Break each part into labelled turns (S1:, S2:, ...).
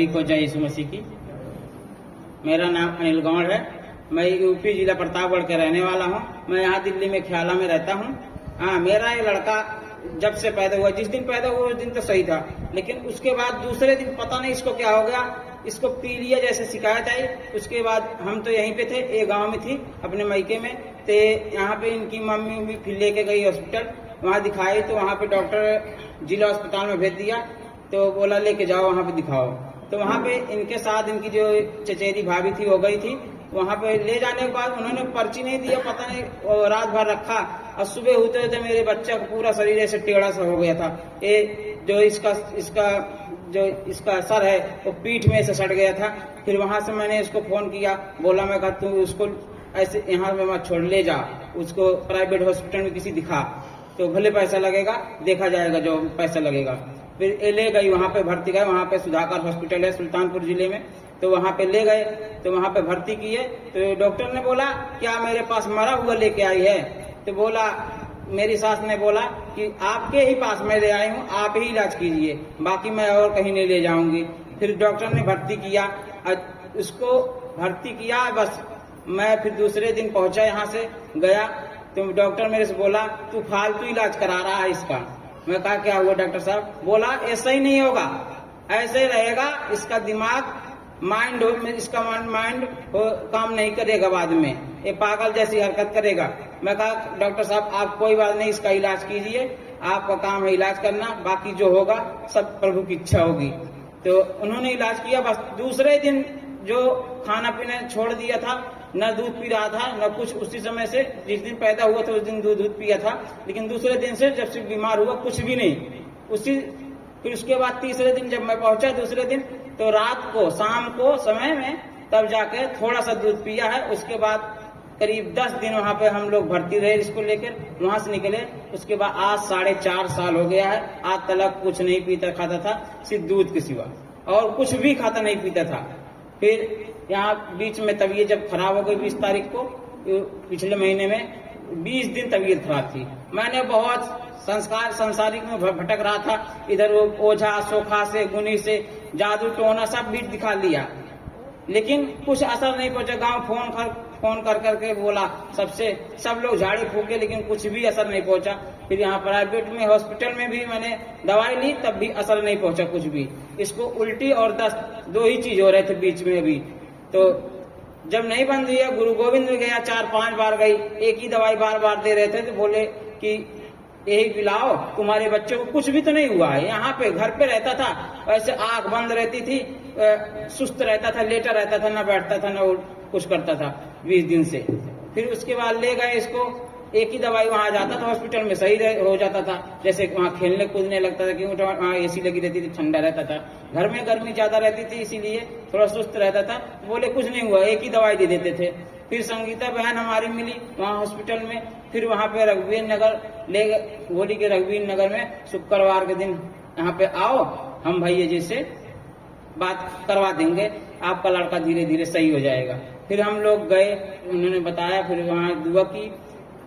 S1: सभी को जय यीशु मसीह की। मेरा नाम अनिल गौड़ है। मैं यूपी जिला प्रतापगढ़ का रहने वाला हूँ। मैं यहाँ दिल्ली में ख्याला में रहता हूँ। हाँ, मेरा ये लड़का जब से पैदा हुआ, जिस दिन पैदा हुआ उस दिन तो सही था, लेकिन उसके बाद दूसरे दिन पता नहीं इसको क्या हो गया, इसको पीलिया जैसे शिकायत आई। उसके बाद हम तो यहीं पे थे, ये गांव में थी अपने मायके में, तो यहाँ पे इनकी मम्मी भी फिर लेके गई हॉस्पिटल, वहाँ दिखाई तो वहाँ पे डॉक्टर जिला अस्पताल में भेज दिया, तो बोला लेके जाओ वहाँ पे दिखाओ। तो वहाँ पे इनके साथ इनकी जो चचेरी भाभी थी वो गई थी। वहाँ पे ले जाने के बाद उन्होंने पर्ची नहीं दिया, पता नहीं रात भर रखा, और सुबह होते थे मेरे बच्चा का पूरा शरीर ऐसे टेढ़ा सा हो गया था। ये जो इसका सर है वो पीठ में से सट गया था। फिर वहाँ से मैंने इसको फोन किया, बोला मैं कहा तू उसको ऐसे यहाँ में मत छोड़, ले जा उसको प्राइवेट हॉस्पिटल में किसी दिखा, तो भले पैसा लगेगा, देखा जाएगा जो पैसा लगेगा। फिर ले गई वहाँ पे भर्ती गए, वहाँ पे सुधाकर हॉस्पिटल है सुल्तानपुर जिले में, तो वहाँ पे ले गए, तो वहाँ पे भर्ती किए। तो डॉक्टर ने बोला क्या मेरे पास मरा हुआ लेके आई है? तो बोला, मेरी सास ने बोला कि आपके ही पास मैं ले आई हूँ, आप ही इलाज कीजिए, बाकी मैं और कहीं नहीं ले जाऊंगी। फिर डॉक्टर ने भर्ती किया, उसको भर्ती किया। बस मैं फिर दूसरे दिन पहुंचा, यहाँ से गया तो डॉक्टर मेरे से बोला तू फालतू इलाज करा रहा है इसका। मैं कहा क्या हुआ डॉक्टर साहब? बोला ऐसा ही नहीं होगा, ऐसे रहेगा, इसका दिमाग इसका माइंड काम नहीं करेगा, बाद में ये पागल जैसी हरकत करेगा। मैं कहा डॉक्टर साहब आप कोई बात नहीं, इसका इलाज कीजिए, आपका काम है इलाज करना, बाकी जो होगा सब प्रभु की इच्छा होगी। तो उन्होंने इलाज किया। बस दूसरे दिन जो खाना पीना छोड़ दिया था, न दूध पी रहा था न कुछ, उसी समय से जिस दिन पैदा हुआ था उस दिन दूध पिया था, लेकिन दूसरे दिन से जब से बीमार हुआ कुछ भी नहीं। फिर उसके बाद तीसरे दिन जब मैं पहुंचा दूसरे दिन, तो रात को शाम को समय में तब जाके थोड़ा सा दूध पिया है। उसके बाद करीब 10 दिन वहाँ पे हम लोग भर्ती रहे इसको लेकर, वहां से निकले। उसके बाद आज 4.5 साल हो गया है, आज तक कुछ नहीं पीता खाता था, सिर्फ दूध के सिवा, और कुछ भी खाता नहीं पीता था। फिर यहाँ बीच में तबीयत जब खराब हो गई 20 तारीख को, पिछले महीने में 20 दिन तबीयत खराब थी। मैंने बहुत संसारिक में भटक रहा था, इधर वो ओझा सोखा से गुनी से जादू टोना सब भी दिखा लिया, लेकिन कुछ असर नहीं पहुंचा। गांव फोन कर करके बोला सब लोग झाड़े फूके, लेकिन कुछ भी असर नहीं पहुंचा। फिर यहाँ प्राइवेट में हॉस्पिटल में भी मैंने दवाई ली, तब भी असर नहीं पहुंचा कुछ भी। इसको उल्टी और दस्त 2 ही चीज हो रहे थे बीच में अभी। तो जब नहीं बंद हुई, गुरु गोविंद में गया, 4-5 बार गई, एक ही दवाई बार बार दे रहे थे, तो बोले कि यही पिलाओ, तुम्हारे बच्चे को कुछ भी तो नहीं हुआ है। यहाँ पे घर पे रहता था, वैसे आंख बंद रहती थी, सुस्त रहता था, लेटा रहता था, ना बैठता था ना कुछ करता था 20 दिन से। फिर उसके बाद ले गए इसको, एक ही दवाई वहां जाता था हॉस्पिटल में, सही हो जाता था, जैसे वहां खेलने कूदने लगता था, क्योंकि वहां एसी लगी रहती थी, ठंडा रहता था। घर में गर्मी ज्यादा रहती थी, इसीलिए थोड़ा सुस्त रहता था। बोले कुछ नहीं हुआ, एक ही दवाई दे देते थे। फिर संगीता बहन हमारी मिली वहाँ हॉस्पिटल में, फिर वहाँ पे रघुवीर नगर ले गए, होली के रघुवीर नगर में शुक्रवार के दिन यहाँ पे आओ, हम भैया जी से बात करवा देंगे, आपका लड़का धीरे धीरे सही हो जाएगा। फिर हम लोग गए, उन्होंने बताया, फिर वहाँ दुआ की।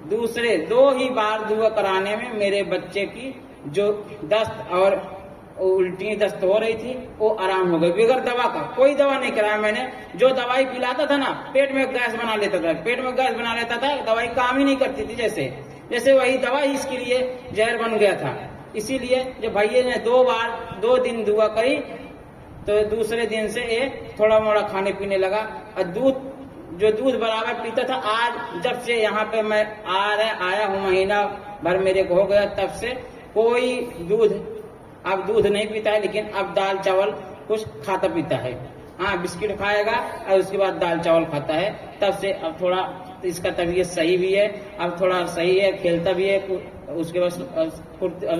S1: दूसरे 2 ही बार दुआ कराने में मेरे बच्चे की जो दस्त और उल्टी दस्त हो रही थी वो आराम हो गई, बगैर दवा का। कोई दवा नहीं कराया मैंने, जो दवाई पिलाता था ना पेट में गैस बना लेता था, दवाई काम ही नहीं करती थी, जैसे वही दवा ही इसके लिए जहर बन गया था। इसीलिए जब भैया ने 2 दिन दुआ करी, तो दूसरे दिन से ये थोड़ा मोड़ा खाने पीने लगा, और दूध बराबर पीता था। आज जब से यहाँ पे मैं आया हूँ, महीना भर मेरे को हो गया, तब से कोई अब दूध नहीं पीता है, लेकिन अब दाल चावल कुछ खाता पीता है। हाँ, बिस्किट खाएगा और उसके बाद दाल चावल खाता है। तब से अब थोड़ा इसका तबीयत सही भी है, अब थोड़ा सही है, खेलता भी है, उसके बाद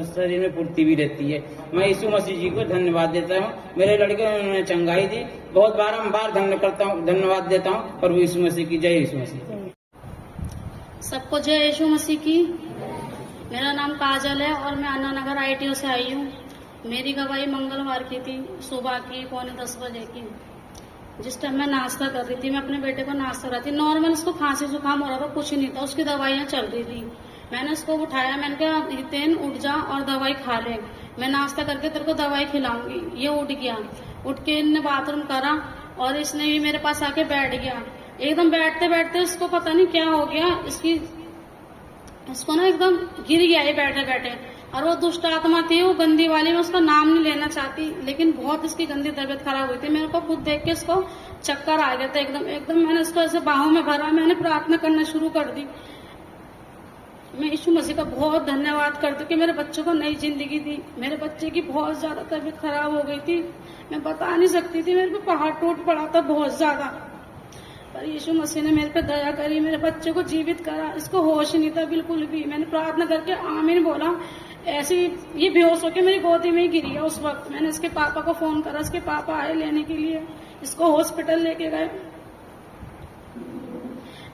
S1: शरीर में फुर्ती भी रहती है। मैं यीशु मसीह जी को धन्यवाद देता हूँ, मेरे लड़के को उन्होंने चंगाई दी, बहुत बारंबार धन्यवाद देता हूँ प्रभु यीशु मसीह की। जय यीशु मसीह।
S2: सबको जय यीशु मसीह की। मेरा नाम काजल है और मैं अन्ना नगर ITO से आई हूँ। मेरी गवाही मंगलवार की थी, सुबह की 9:45 बजे की। जिस टाइम मैं नाश्ता कर रही थी, मैं अपने बेटे को नाश्ता कर रही थी, नॉर्मल उसको खांसी जुकाम हो रहा था, कुछ नहीं था, उसकी दवाइयाँ चल रही थी। मैंने उसको उठाया, मैंने कहा हितेन उठ जा और दवाई खा ले, मैं नाश्ता करके तेरे को दवाई खिलाऊंगी। ये उठ गया, उठ के इनने बाथरूम करा और इसने भी मेरे पास आके बैठ गया। एकदम बैठते बैठते इसको पता नहीं क्या हो गया, इसको ना एकदम गिर गया ये बैठे बैठे। और वो दुष्ट आत्मा थी, वो गंदी वाली, मैं उसका नाम नहीं लेना चाहती, लेकिन बहुत इसकी गंदी तबीयत खराब हुई थी। मेरे को खुद देख के इसको चक्कर आ गया था एकदम एकदम। मैंने इसको ऐसे बाहों में भरा, मैंने प्रार्थना करना शुरू कर दी। मैं यीशु मसीह का बहुत धन्यवाद करती हूँ कि मेरे बच्चों को नई जिंदगी दी। मेरे बच्चे की बहुत ज्यादा तबीयत खराब हो गई थी, मैं बता नहीं सकती थी, मेरे पे पहाड़ टूट पड़ा था बहुत ज्यादा, पर यीशु मसीह ने मेरे पे दया करी, मेरे बच्चे को जीवित करा। इसको होश नहीं था बिल्कुल भी। मैंने प्रार्थना करके आमीन बोला, ऐसी ये बेहोश होकर मेरी गोदी में ही गिरी है। उस वक्त मैंने इसके पापा को फोन करा, इसके पापा आए लेने के लिए, इसको हॉस्पिटल लेके गए।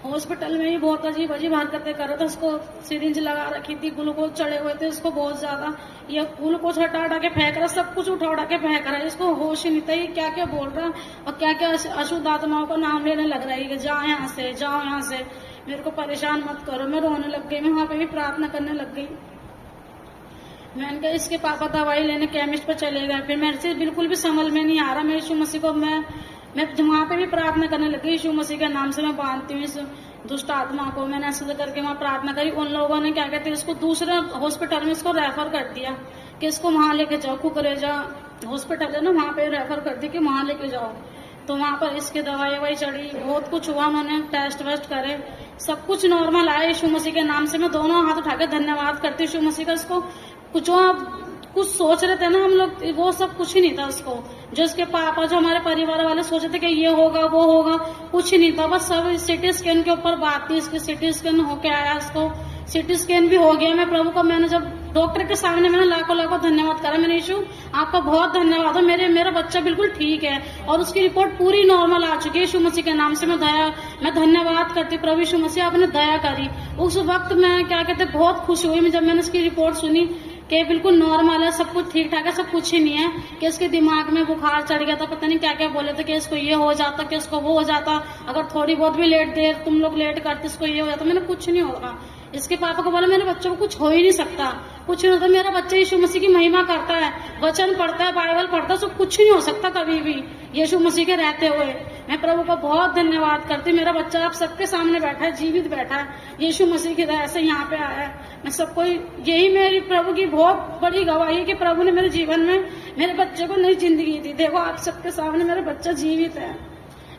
S2: हॉस्पिटल में ही बहुत अजीब अजीब हरकतें कर रहा था, उसको सिरिंज लगा रखी थी, ग्लूकोज चढ़े हुए थे उसको बहुत ज्यादा, ये ग्लूकोज हटा हटा के फेंक रहा, सब कुछ उठा उठा के फेंक रहा है। इसको होश ही नहीं था, ये क्या क्या बोल रहा और क्या क्या अशुद्ध आत्माओं का नाम लेने लग रहा है कि जाओ यहाँ से, जाओ यहाँ से, मेरे को परेशान मत करो। मैं रोने लग गई, मैं वहां पे भी प्रार्थना करने लग गई। मैंने कहा इसके पापा दवाई लेने केमिस्ट पर चले गए, फिर मेरे से बिल्कुल भी समझ में नहीं आ रहा। मैं यीशु मसीह को मैं वहां पे भी प्रार्थना करने लगी, यीशु मसीह के नाम से मैं बांधती हूँ इस दुष्ट आत्मा को। मैंने ऐसे करके वहां प्रार्थना करी। उन लोगों ने क्या कहते हैं, इसको दूसरे हॉस्पिटल में इसको रेफर कर दिया कि इसको वहां लेके जाओ, कुकरेजा हॉस्पिटल है ना, वहां पे रेफर कर दी कि वहां लेके जाओ। तो वहां पर इसकी दवाई ववाई चढ़ी, बहुत कुछ हुआ, उन्होंने टेस्ट वेस्ट करे, सब कुछ नॉर्मल आया। यीशु मसीह के नाम से मैं दोनों हाथ उठाकर धन्यवाद करती हूँ यीशु मसीह का। इसको कुछ सोच रहे थे ना हम लोग, वो सब कुछ ही नहीं था उसको। जो इसके पापा, जो हमारे परिवार वाले सोचे थे कि ये होगा वो होगा, कुछ नहीं था, बस सब सिटी स्कैन के ऊपर बात थी। इसके सिटी स्कैन होके आया, इसको सिटी स्कैन भी हो गया। मैं प्रभु को, मैंने जब डॉक्टर के सामने मैंने लाखों लाखों धन्यवाद करा, मैंने यीशु आपका बहुत धन्यवाद हो, मेरा बच्चा बिल्कुल ठीक है और उसकी रिपोर्ट पूरी नॉर्मल आ चुकी है। यीशु मसीह के नाम से मैं धन्यवाद करती प्रभु यीशु मसीह, आपने दया करी। उस वक्त मैं क्या कहते बहुत खुश हुई जब मैंने इसकी रिपोर्ट सुनी कि बिल्कुल नॉर्मल है, सब कुछ ठीक ठाक है, सब कुछ ही नहीं है कि इसके दिमाग में बुखार चढ़ गया था, पता नहीं क्या क्या बोले थे कि इसको ये हो जाता, कि इसको वो हो जाता, अगर थोड़ी बहुत भी देर तुम लोग लेट करते इसको ये हो जाता। मैंने कुछ नहीं होगा। इसके पापा को बोला मेरे बच्चों को कुछ हो ही नहीं सकता, कुछ नहीं होता, मेरा बच्चा यीशु मसीह की महिमा करता है, वचन पढ़ता है, बाइबल पढ़ता है, सब कुछ नहीं हो सकता कभी भी यीशु मसीह के रहते हुए। मैं प्रभु का बहुत धन्यवाद करती। मेरा बच्चा आप सबके सामने बैठा है, जीवित बैठा है, यीशु मसीह की दया से यहाँ पे आया है। मैं सबको यही मेरी प्रभु की बहुत बड़ी गवाही है कि प्रभु ने मेरे जीवन में मेरे बच्चे को नई जिंदगी दी। देखो आप सबके सामने मेरा बच्चा जीवित है,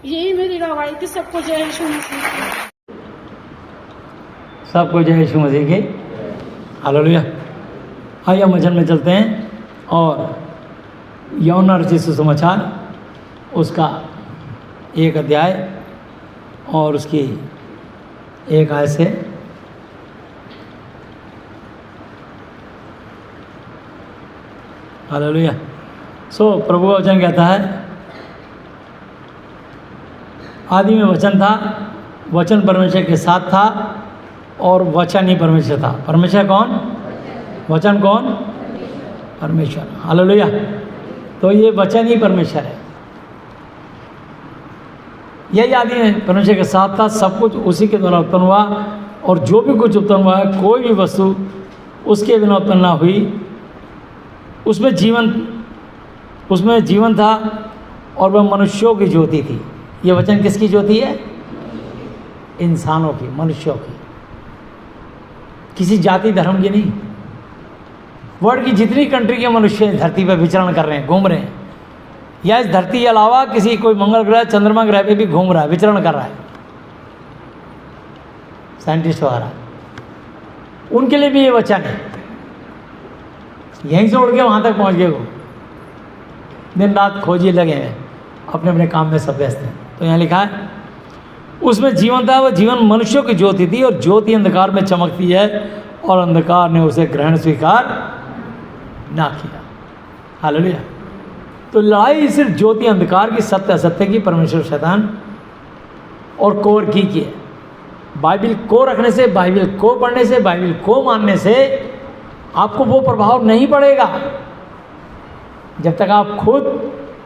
S2: यही मेरी गवाही थी। सबको जय यीशु मसीह।
S3: सबको जय यीशु मसीह की। हालेलुया। आइए हम वचन में चलते हैं और यूहन्ना रचित सुसमाचार उसका 1 अध्याय और उसकी 1 आयत से हालेलुया। प्रभु का वचन कहता है, आदि में वचन था, वचन परमेश्वर के साथ था और वचन ही परमेश्वर था। परमेश्वर कौन? वचन कौन? परमेश्वर। हालेलुया। तो ये वचन ही परमेश्वर है, यही आदि में परमेश्वर के साथ था, सब कुछ उसी के द्वारा उत्पन्न हुआ और जो भी कुछ उत्पन्न हुआ है, कोई भी वस्तु उसके बिना उत्पन्न ना हुई। उसमें जीवन था और वह मनुष्यों की ज्योति थी। ये वचन किसकी ज्योति है? इंसानों की, मनुष्यों की, किसी जाति धर्म की नहीं। वर्ल्ड की जितनी कंट्री के मनुष्य धरती पर विचरण कर रहे हैं, घूम रहे हैं, या इस धरती के अलावा किसी कोई मंगल ग्रह, चंद्रमा ग्रह पे भी घूम रहा है, विचरण कर रहा है, साइंटिस्ट वगैरह, उनके लिए भी ये वचन है। यहीं से उड़ के वहाँ तक पहुँच गए, वो दिन रात खोजिए लगे हैं, अपने अपने काम में सब व्यस्त हैं। तो यहाँ लिखा है, उसमें जीवन था, वह जीवन मनुष्यों की ज्योति थी और ज्योति अंधकार में चमकती है और अंधकार ने उसे ग्रहण स्वीकार ना किया। हालेलुया। तो लड़ाई सिर्फ ज्योति अंधकार की, सत्य असत्य की, परमेश्वर शैतान और कोर की है। बाइबल को रखने से, बाइबल को पढ़ने से, बाइबल को मानने से आपको वो प्रभाव नहीं पड़ेगा जब तक आप खुद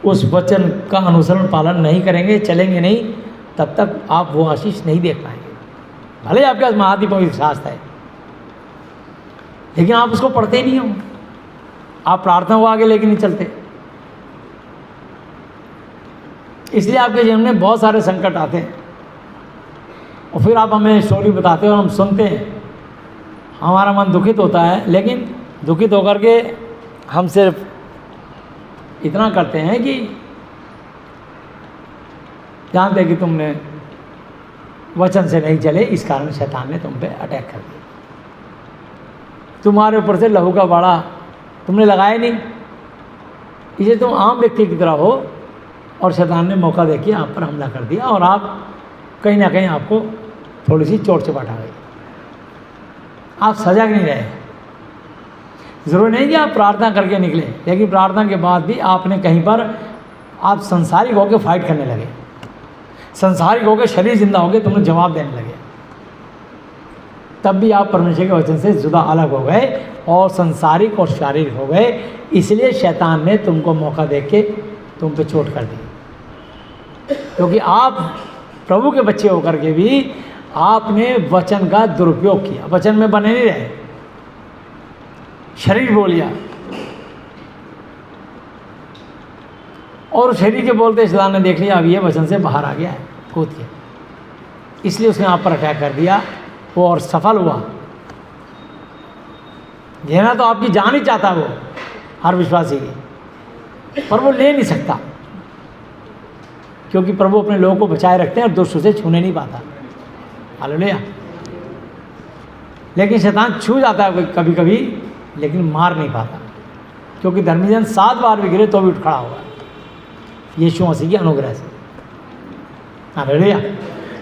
S3: उस वचन का अनुसरण पालन नहीं करेंगे, चलेंगे नहीं, तब तक आप वो आशीष नहीं देख पाएंगे। भले आपके पास महाधिपवित्र शास्त्र है, लेकिन आप उसको पढ़ते ही नहीं हो, आप प्रार्थना को आगे लेके नहीं चलते। इसलिए आपके जीवन में बहुत सारे संकट आते हैं और फिर आप हमें स्टोरी बताते हो और हम सुनते हैं, हमारा मन दुखित होता है। लेकिन दुखित होकर के हम सिर्फ इतना करते हैं कि जानते हैं कि तुमने वचन से नहीं चले, इस कारण शैतान ने तुम पे अटैक कर दिया, तुम्हारे ऊपर से लहू का बाड़ा तुमने लगाया नहीं, इसे तुम आम व्यक्ति की तरह हो और शैतान ने मौका देके आप पर हमला कर दिया और आप कहीं ना कहीं आपको थोड़ी सी चोट चपाट आ गई, आप सजग नहीं रहे। ज़रूरी नहीं कि आप प्रार्थना करके निकले, लेकिन प्रार्थना के बाद भी आपने कहीं पर आप संसारिक होकर फाइट करने लगे, संसारिक होकर शरीर जिंदा होकर तुमने जवाब देने लगे, तब भी आप परमेश्वर के वचन से जुदा अलग हो गए और संसारिक और शारीरिक हो गए। इसलिए शैतान ने तुमको मौका देके तुम पे चोट कर दी, क्योंकि आप प्रभु के बच्चे होकर के भी आपने वचन का दुरुपयोग किया, वचन में बने नहीं रहे, शरीर बोल लिया और शरीर के बोलते शैतान ने देख लिया अब ये वचन से बाहर आ गया है, कूद के, इसलिए उसने आप पर अटैक कर दिया, वो और सफल हुआ। लेना तो आपकी जान ही चाहता वो हर विश्वासी की, पर वो ले नहीं सकता, क्योंकि प्रभु अपने लोगों को बचाए रखते हैं और दुष्ट उसे छूने नहीं पाता। हालेलुया। लेकिन शैतान छू जाता है कभी कभी, लेकिन मार नहीं पाता, क्योंकि धर्मीजन 7 बार भी गिरे तो भी उठ खड़ा होगा यीशु मसीह की अनुग्रह से। हालेलुया।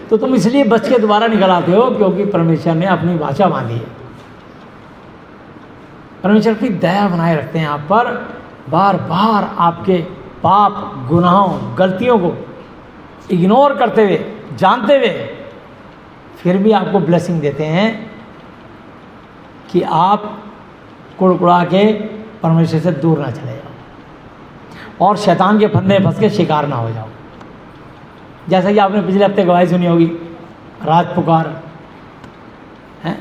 S3: तो तुम इसलिए बच के दोबारा निकल आते हो क्योंकि परमेश्वर ने अपनी वाचा बांधी है। परमेश्वर की दया बनाए रखते हैं आप पर, बार बार आपके पाप, गुनाहों, गलतियों को इग्नोर करते हुए, जानते हुए, फिर भी आपको ब्लेसिंग देते हैं कि आप कुड़कुड़ा के परमेश्वर से दूर ना चले जाओ और शैतान के फंदे फंस के शिकार ना हो जाओ। जैसा कि आपने पिछले हफ्ते गवाही सुनी होगी, राज पुकार है,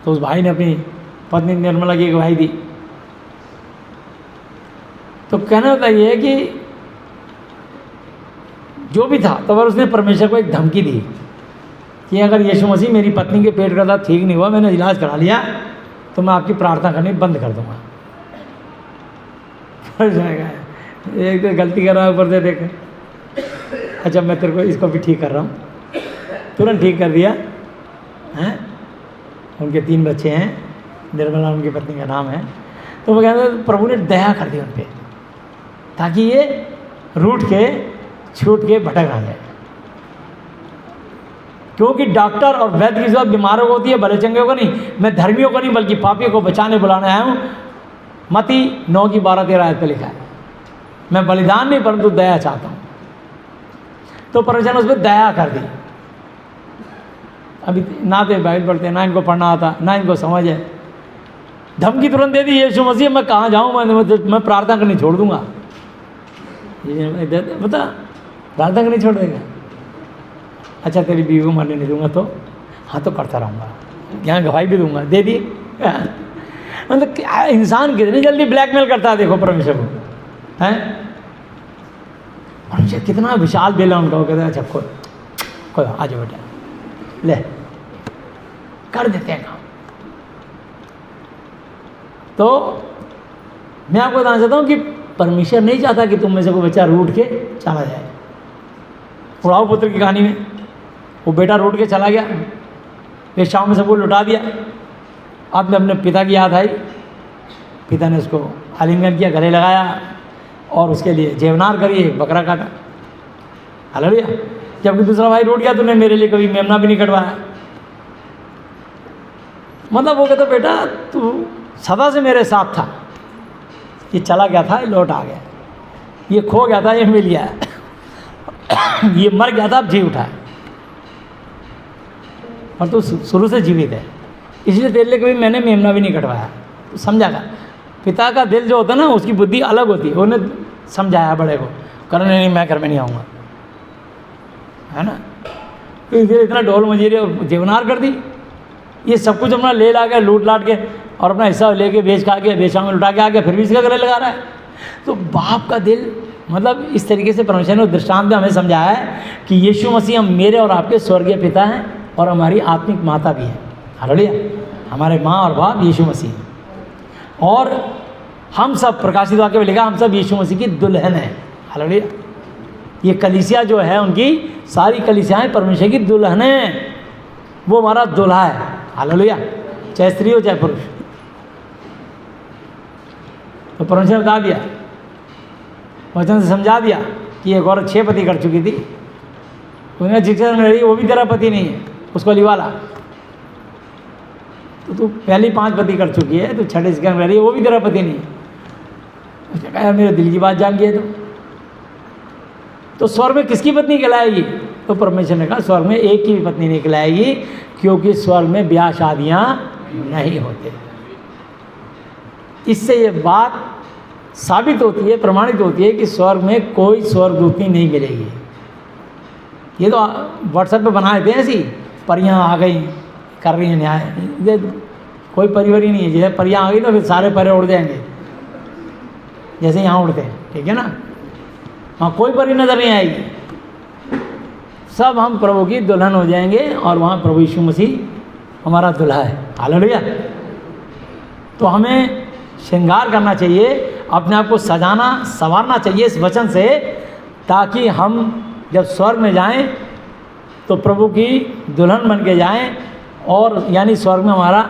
S3: तो उस भाई ने अपनी पत्नी निर्मला की गवाही दी। तो कहना होता ये है कि जो भी था तो उसने परमेश्वर को एक धमकी दी कि अगर यीशु मसीह मेरी पत्नी के पेट का दर्द ठीक नहीं हुआ, मैंने इलाज करा लिया, तो मैं आपकी प्रार्थना करनी बंद कर दूंगा। एक तो गलती कर रहा है ऊपर से, देख, अच्छा मैं तेरे को इसको भी ठीक कर रहा हूँ, तुरंत ठीक कर दिया हैं। उनके 3 बच्चे हैं, निर्मला उनकी पत्नी का नाम है। तो वो कहते हैं प्रभु ने दया कर दी उन पर, ताकि ये रूठ के छूट के भटक ना जाए, क्योंकि डॉक्टर और वैद्य की जरूरत बीमारों को होती है, भले चंगे को नहीं। मैं धर्मियों को नहीं बल्कि पापियों को बचाने बुलाने आया हूँ। मत्ती 9:12-13 आयत पे लिखा है, मैं बलिदान नहीं परंतु दया चाहता हूँ। तो परमेश्वर ने उस पर दया कर दी। अभी ना तो बाइबल पढ़ते, ना इनको पढ़ना आता, ना इनको समझ है, धमकी तुरंत दे दी, यीशु मसीह मैं कहाँ जाऊँ, मैं प्रार्थना करनी छोड़ दूंगा। बता, प्रार्थना करनी छोड़ देगा? अच्छा तेरी बीवी को मरने नहीं दूंगा तो हाँ तो करता रहूँगा, यहाँ गवाही भी दूंगा, दे दी। मतलब इंसान कितनी जल्दी ब्लैकमेल करता है, देखो परमेश्वर को, हैं? परमेश्वर कितना विशाल दिल है उनका। वो कहते हैं अच्छा कोई आ जाओ बेटा, ले कर देते हैं काम। तो मैं आपको बताना चाहता हूँ कि परमेश्वर नहीं चाहता कि तुम में से कोई बच्चा रूठ के चला जाए। उड़ाऊ पुत्र की कहानी में वो बेटा रूठ के चला गया, वेश्याओं में सबको लुटा दिया। अब में अपने पिता की याद आई, पिता ने उसको आलिंगन किया, गले लगाया और उसके लिए जेवनार करी, एक बकरा काटा। हालेलुया। जबकि दूसरा भाई रूठ गया, तूने मेरे लिए कभी मेमना भी नहीं कटवाया। मतलब वो कहता बेटा तू सदा से मेरे साथ था, ये चला गया था, ये लौट आ गया, ये खो गया था, ये मिल गया, ये मर गया था, अब जी उठा है, और तू शुरू से जीवित है, इसलिए तेरे लिए कभी मैंने मेमना भी नहीं कटवाया। तो समझागा, पिता का दिल जो होता है ना, उसकी बुद्धि अलग होती है। उन्हें समझाया बड़े को, कर नहीं मैं घर में नहीं आऊँगा, है ना। तो इतना ढोल मंजीरे देवनार कर दी, ये सब कुछ अपना ले ला के लूट लाट के और अपना हिस्सा लेके बेच खा के बेचा में लुटा के आ गया, फिर भी इसका गले लगा रहा है। तो बाप का दिल मतलब इस तरीके से परमेश्वर ने दृष्टांत में हमें समझाया है कि यीशु मसीह हम मेरे और आपके स्वर्गीय पिता हैं और हमारी आत्मिक माता भी है। हालेलुया। हमारे माँ और बाप यीशु मसीह। और हम सब, प्रकाशित वाक्य में लिखा, हम सब यीशु मसीह की दुल्हन है। हालेलुया। ये कलीसिया जो है, उनकी सारी कलीसियाएं परमेश्वर की दुल्हन है। वो हमारा दूल्हा है। हालेलुया। चाहे स्त्री हो चाहे पुरुष। तो परमेश्वर ने बता दिया, वचन से समझा दिया कि एक औरत 6 पति कर चुकी थी। उन्हें जिसके संग रही वो भी तेरा पति नहीं है, उसको लिवाला। तो तू पहली 5 पति कर चुकी है, तो 6 जिसके संग रही है वो भी तेरा पति नहीं है। उसने कहा यार मेरे दिल की बात जान गई। तो स्वर्ग में किसकी पत्नी कहलाएगी? तो परमेश्वर ने कहा स्वर्ग में एक की भी पत्नी नहीं कहलाएगी, क्योंकि स्वर्ग में ब्याह शादियां नहीं होते। इससे ये बात साबित होती है, प्रमाणित होती है कि स्वर्ग में कोई स्वर्गदूतनी नहीं मिलेगी। ये तो व्हाट्सएप पे बना देते हैं ऐसी, परियां आ गई कर रही हैं न्याय। ये कोई परिवार ही नहीं है। जैसे परियां आ गई तो फिर सारे परे उड़ जाएंगे, जैसे यहाँ उड़ते हैं। ठीक है ना? वहाँ कोई परी नजर नहीं आएगी। सब हम प्रभु की दुल्हन हो जाएंगे और वहाँ प्रभु यीशु मसीह हमारा दूल्हा है। हालेलुया। तो हमें श्रृंगार करना चाहिए, अपने आप को सजाना संवारना चाहिए इस वचन से, ताकि हम जब स्वर्ग में जाएं तो प्रभु की दुल्हन बन के जाएं, और यानी स्वर्ग में हमारा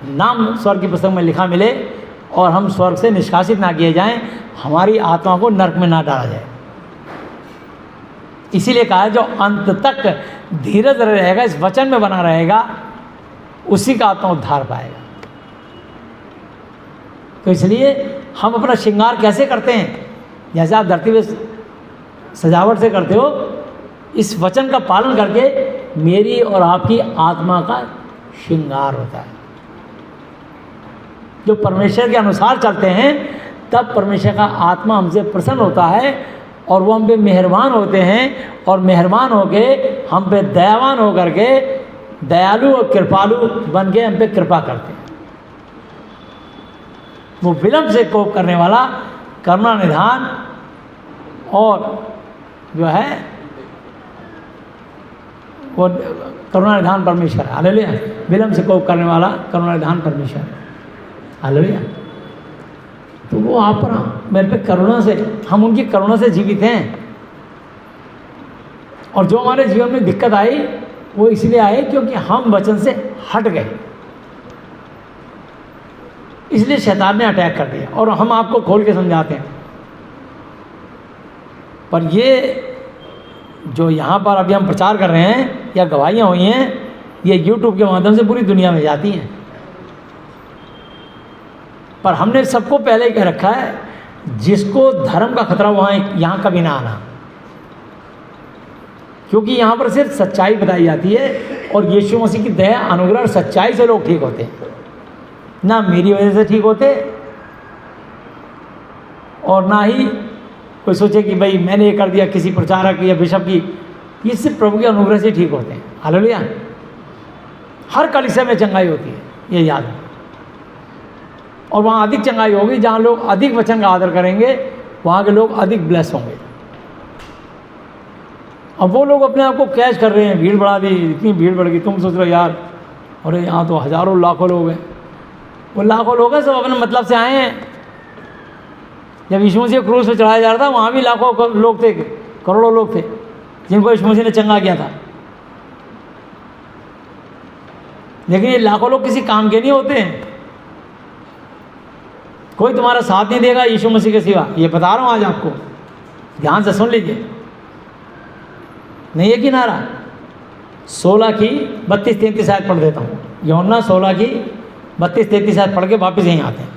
S3: नाम स्वर्ग की पुस्तक में लिखा मिले, और हम स्वर्ग से निष्कासित ना किए जाएं, हमारी आत्मा को नरक में ना डाला जाए। इसीलिए कहा है जो अंत तक धीरज रहेगा, इस वचन में बना रहेगा, उसी का आत्मा उद्धार पाएगा। तो इसलिए हम अपना श्रृंगार कैसे करते हैं? जैसे आप धरती पे सजावट से करते हो, इस वचन का पालन करके मेरी और आपकी आत्मा का श्रृंगार होता है। जो परमेश्वर के अनुसार चलते हैं, तब परमेश्वर का आत्मा हमसे प्रसन्न होता है, और वो हम पे मेहरबान होते हैं, और मेहरबान होके हम पे दयावान होकर के दयालु और कृपालु बन के हम पे कृपा करते हैं। वो विलंब से कोप करने वाला, करुणा निधान, और जो है वो करुणा निधान परमेश्वर है। हालेलुया। विलंब से कोप करने वाला करुणा निधान परमेश्वर है। हालेलुया। तो वो आप पर मेरे पे करुणा से, हम उनकी करुणा से जीवित हैं। और जो हमारे जीवन में दिक्कत आई वो इसलिए आई क्योंकि हम वचन से हट गए, इसलिए शैतान ने अटैक कर दिया। और हम आपको खोल के समझाते हैं। पर ये जो यहाँ पर अभी हम प्रचार कर रहे हैं या गवाहियाँ हुई हैं, ये यूट्यूब के माध्यम से पूरी दुनिया में जाती हैं। पर हमने सबको पहले कह रखा है, जिसको धर्म का खतरा वहाँ यहाँ कभी ना आना, क्योंकि यहाँ पर सिर्फ सच्चाई बताई जाती है, और यीशु मसीह की दया, अनुग्रह और सच्चाई से लोग ठीक होते हैं। ना मेरी वजह से ठीक होते, और ना ही कोई सोचे कि भाई मैंने ये कर दिया किसी प्रचारक या बिशप की। ये सिर्फ प्रभु के अनुग्रह से ठीक होते हैं। हालेलुया। हर कलीसिया में चंगाई होती है, ये याद है। और वहाँ अधिक चंगाई होगी जहाँ लोग अधिक वचन का आदर करेंगे, वहाँ के लोग अधिक ब्लेस होंगे। अब वो लोग अपने आप को कैच कर रहे हैं, भीड़ बढ़ा दी, इतनी भीड़ बढ़ गई। तुम सोच रहे हो यार, अरे यहाँ तो हज़ारों लाखों लोग हैं। वो लाखों लोग हैं, सब अपने मतलब से आए हैं। जब यीशु मसीह क्रूस पे चढ़ाया जा रहा था, वहाँ भी लाखों लोग थे, करोड़ों लोग थे, जिनको यीशु मसीह ने चंगा किया था। लेकिन ये लाखों लोग किसी काम के नहीं होते हैं। कोई तुम्हारा साथ नहीं देगा यीशु मसीह के सिवा, ये बता रहा हूँ आज आपको, ध्यान से सुन लीजिए। नहीं है कि नारा 16 की 32-33 आयत पढ़ देता हूँ। यूहन्ना 16 की 32-33 आयत पढ़ के वापस यहीं आते हैं।